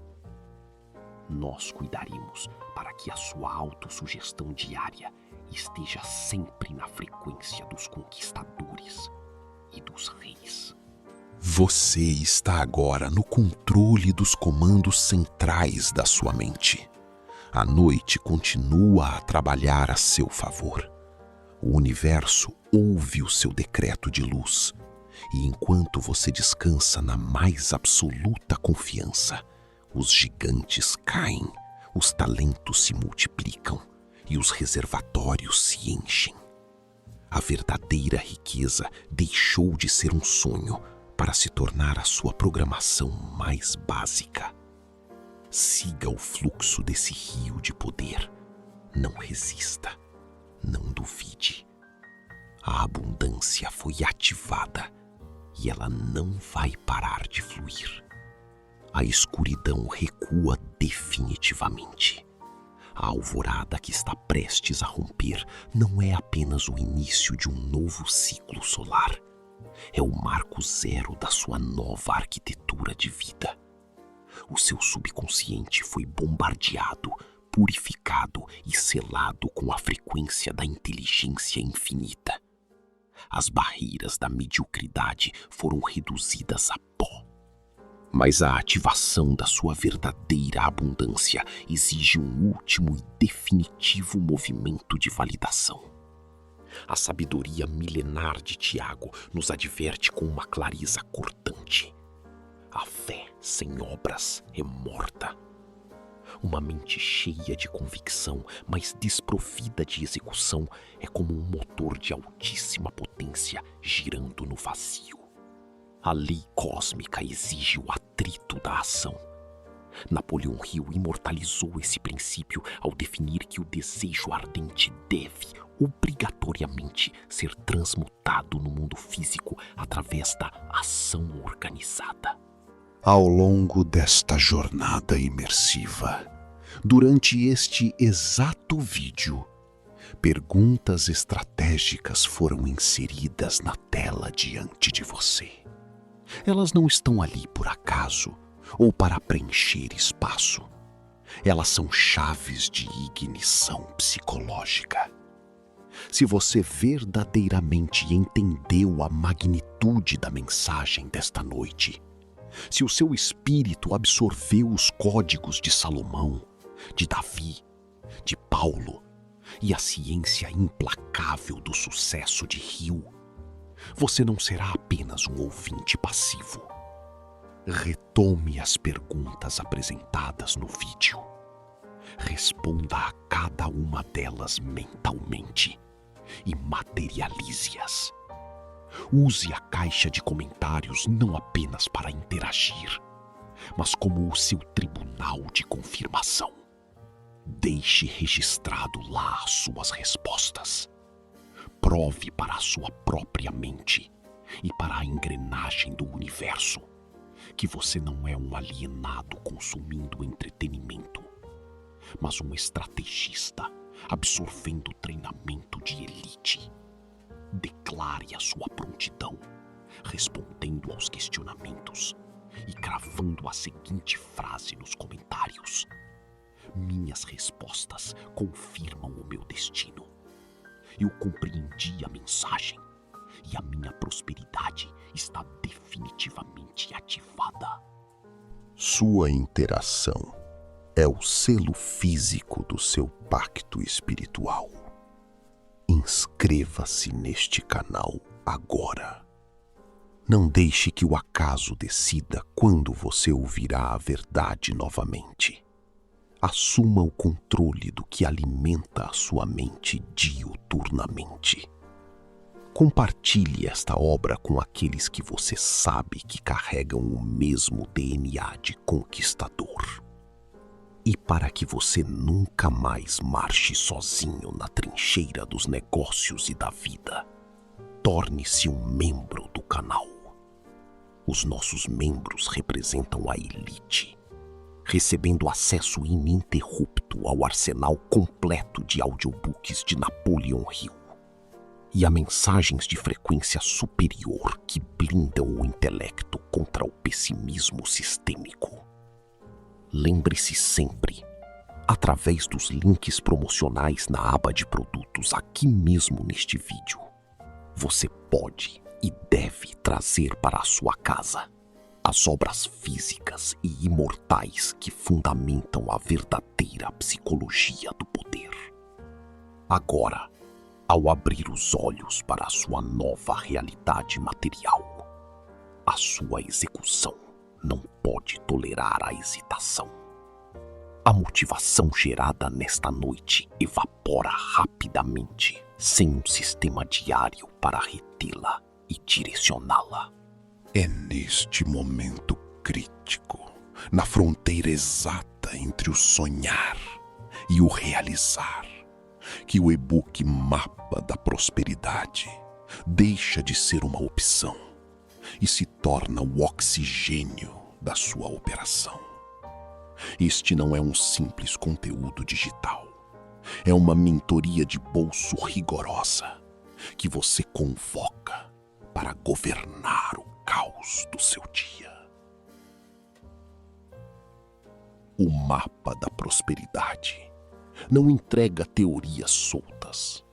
Nós cuidaremos para que a sua autossugestão diária esteja sempre na frequência dos conquistadores e dos reis. Você está agora no controle dos comandos centrais da sua mente. A noite continua a trabalhar a seu favor. O universo ouve o seu decreto de luz, e enquanto você descansa na mais absoluta confiança, os gigantes caem, os talentos se multiplicam e os reservatórios se enchem. A verdadeira riqueza deixou de ser um sonho para se tornar a sua programação mais básica. Siga o fluxo desse rio de poder. Não resista. Não duvide. A abundância foi ativada e ela não vai parar de fluir. A escuridão recua definitivamente. A alvorada que está prestes a romper não é apenas o início de um novo ciclo solar. É o marco zero da sua nova arquitetura de vida. O seu subconsciente foi bombardeado, purificado e selado com a frequência da inteligência infinita. As barreiras da mediocridade foram reduzidas a pó. Mas a ativação da sua verdadeira abundância exige um último e definitivo movimento de validação. A sabedoria milenar de Tiago nos adverte com uma clareza cortante. A fé sem obras é morta. Uma mente cheia de convicção, mas desprovida de execução, é como um motor de altíssima potência girando no vazio. A lei cósmica exige o atrito da ação. Napoleão Hill imortalizou esse princípio ao definir que o desejo ardente deve, obrigatoriamente, ser transmutado no mundo físico através da ação organizada. Ao longo desta jornada imersiva, durante este exato vídeo, perguntas estratégicas foram inseridas na tela diante de você. Elas não estão ali por acaso ou para preencher espaço. Elas são chaves de ignição psicológica. Se você verdadeiramente entendeu a magnitude da mensagem desta noite, se o seu espírito absorveu os códigos de Salomão, de Davi, de Paulo e a ciência implacável do sucesso de Hill, você não será apenas um ouvinte passivo. Retome as perguntas apresentadas no vídeo. Responda a cada uma delas mentalmente e materialize-as. Use a caixa de comentários não apenas para interagir, mas como o seu tribunal de confirmação. Deixe registrado lá as suas respostas. Prove para a sua própria mente e para a engrenagem do universo que você não é um alienado consumindo entretenimento, mas um estrategista absorvendo treinamento de elite. Declare a sua prontidão, respondendo aos questionamentos e cravando a seguinte frase nos comentários: minhas respostas confirmam o meu destino. Eu compreendi a mensagem e a minha prosperidade está definitivamente ativada. Sua interação é o selo físico do seu pacto espiritual. Inscreva-se neste canal agora. Não deixe que o acaso decida quando você ouvirá a verdade novamente. Assuma o controle do que alimenta a sua mente diuturnamente. Compartilhe esta obra com aqueles que você sabe que carregam o mesmo DNA de conquistador. E para que você nunca mais marche sozinho na trincheira dos negócios e da vida, torne-se um membro do canal. Os nossos membros representam a elite, recebendo acesso ininterrupto ao arsenal completo de audiobooks de Napoleão Hill e a mensagens de frequência superior que blindam o intelecto contra o pessimismo sistêmico. Lembre-se sempre, através dos links promocionais na aba de produtos aqui mesmo neste vídeo, você pode e deve trazer para a sua casa as obras físicas e imortais que fundamentam a verdadeira psicologia do poder. Agora, ao abrir os olhos para a sua nova realidade material, a sua execução não pode tolerar a hesitação. A motivação gerada nesta noite evapora rapidamente, sem um sistema diário para retê-la e direcioná-la. É neste momento crítico, na fronteira exata entre o sonhar e o realizar, que o e-book Mapa da Prosperidade deixa de ser uma opção e se torna o oxigênio da sua operação. Este não é um simples conteúdo digital. É uma mentoria de bolso rigorosa que você convoca para governar o caos do seu dia. O Mapa da Prosperidade não entrega teorias soltas.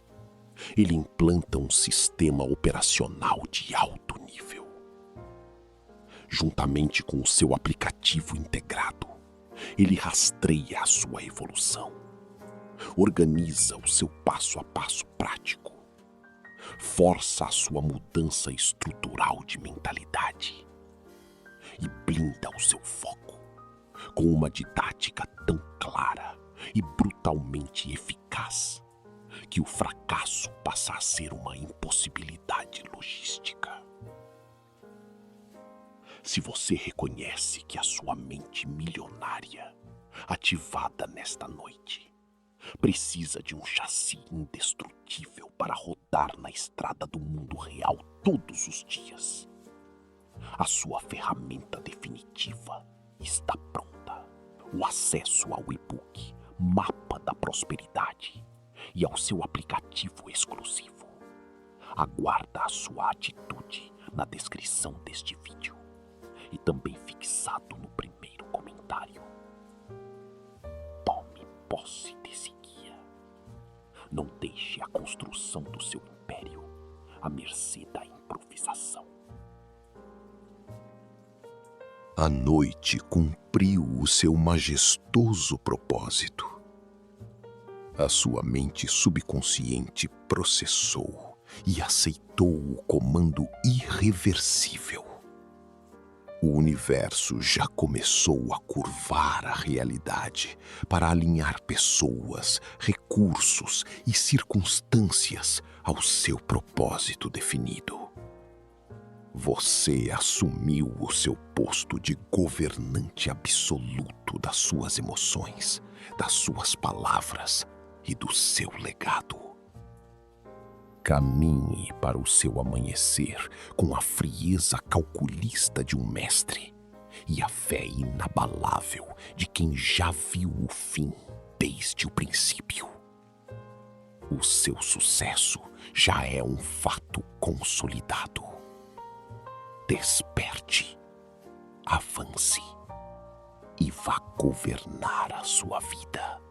Ele implanta um sistema operacional de alto nível. juntamente com o seu aplicativo integrado. Ele rastreia a sua evolução, organiza o seu passo a passo prático, força a sua mudança estrutural de mentalidade e blinda o seu foco com uma didática tão clara e brutalmente eficaz que o fracasso passa a ser uma impossibilidade logística. Se você reconhece que a sua mente milionária, ativada nesta noite, precisa de um chassi indestrutível para rodar na estrada do mundo real todos os dias, a sua ferramenta definitiva está pronta. O acesso ao e-book Mapa da Prosperidade e ao seu aplicativo exclusivo aguarda a sua atitude na descrição deste vídeo e também fixado no primeiro comentário. Tome posse desse guia. Não deixe a construção do seu império à mercê da improvisação. A noite cumpriu o seu majestoso propósito. A sua mente subconsciente processou e aceitou o comando irreversível. O universo já começou a curvar a realidade para alinhar pessoas, recursos e circunstâncias ao seu propósito definido. Você assumiu o seu posto de governante absoluto das suas emoções, das suas palavras e do seu legado. Caminhe para o seu amanhecer com a frieza calculista de um mestre e a fé inabalável de quem já viu o fim desde o princípio. O seu sucesso já é um fato consolidado. Desperte, avance e vá governar a sua vida.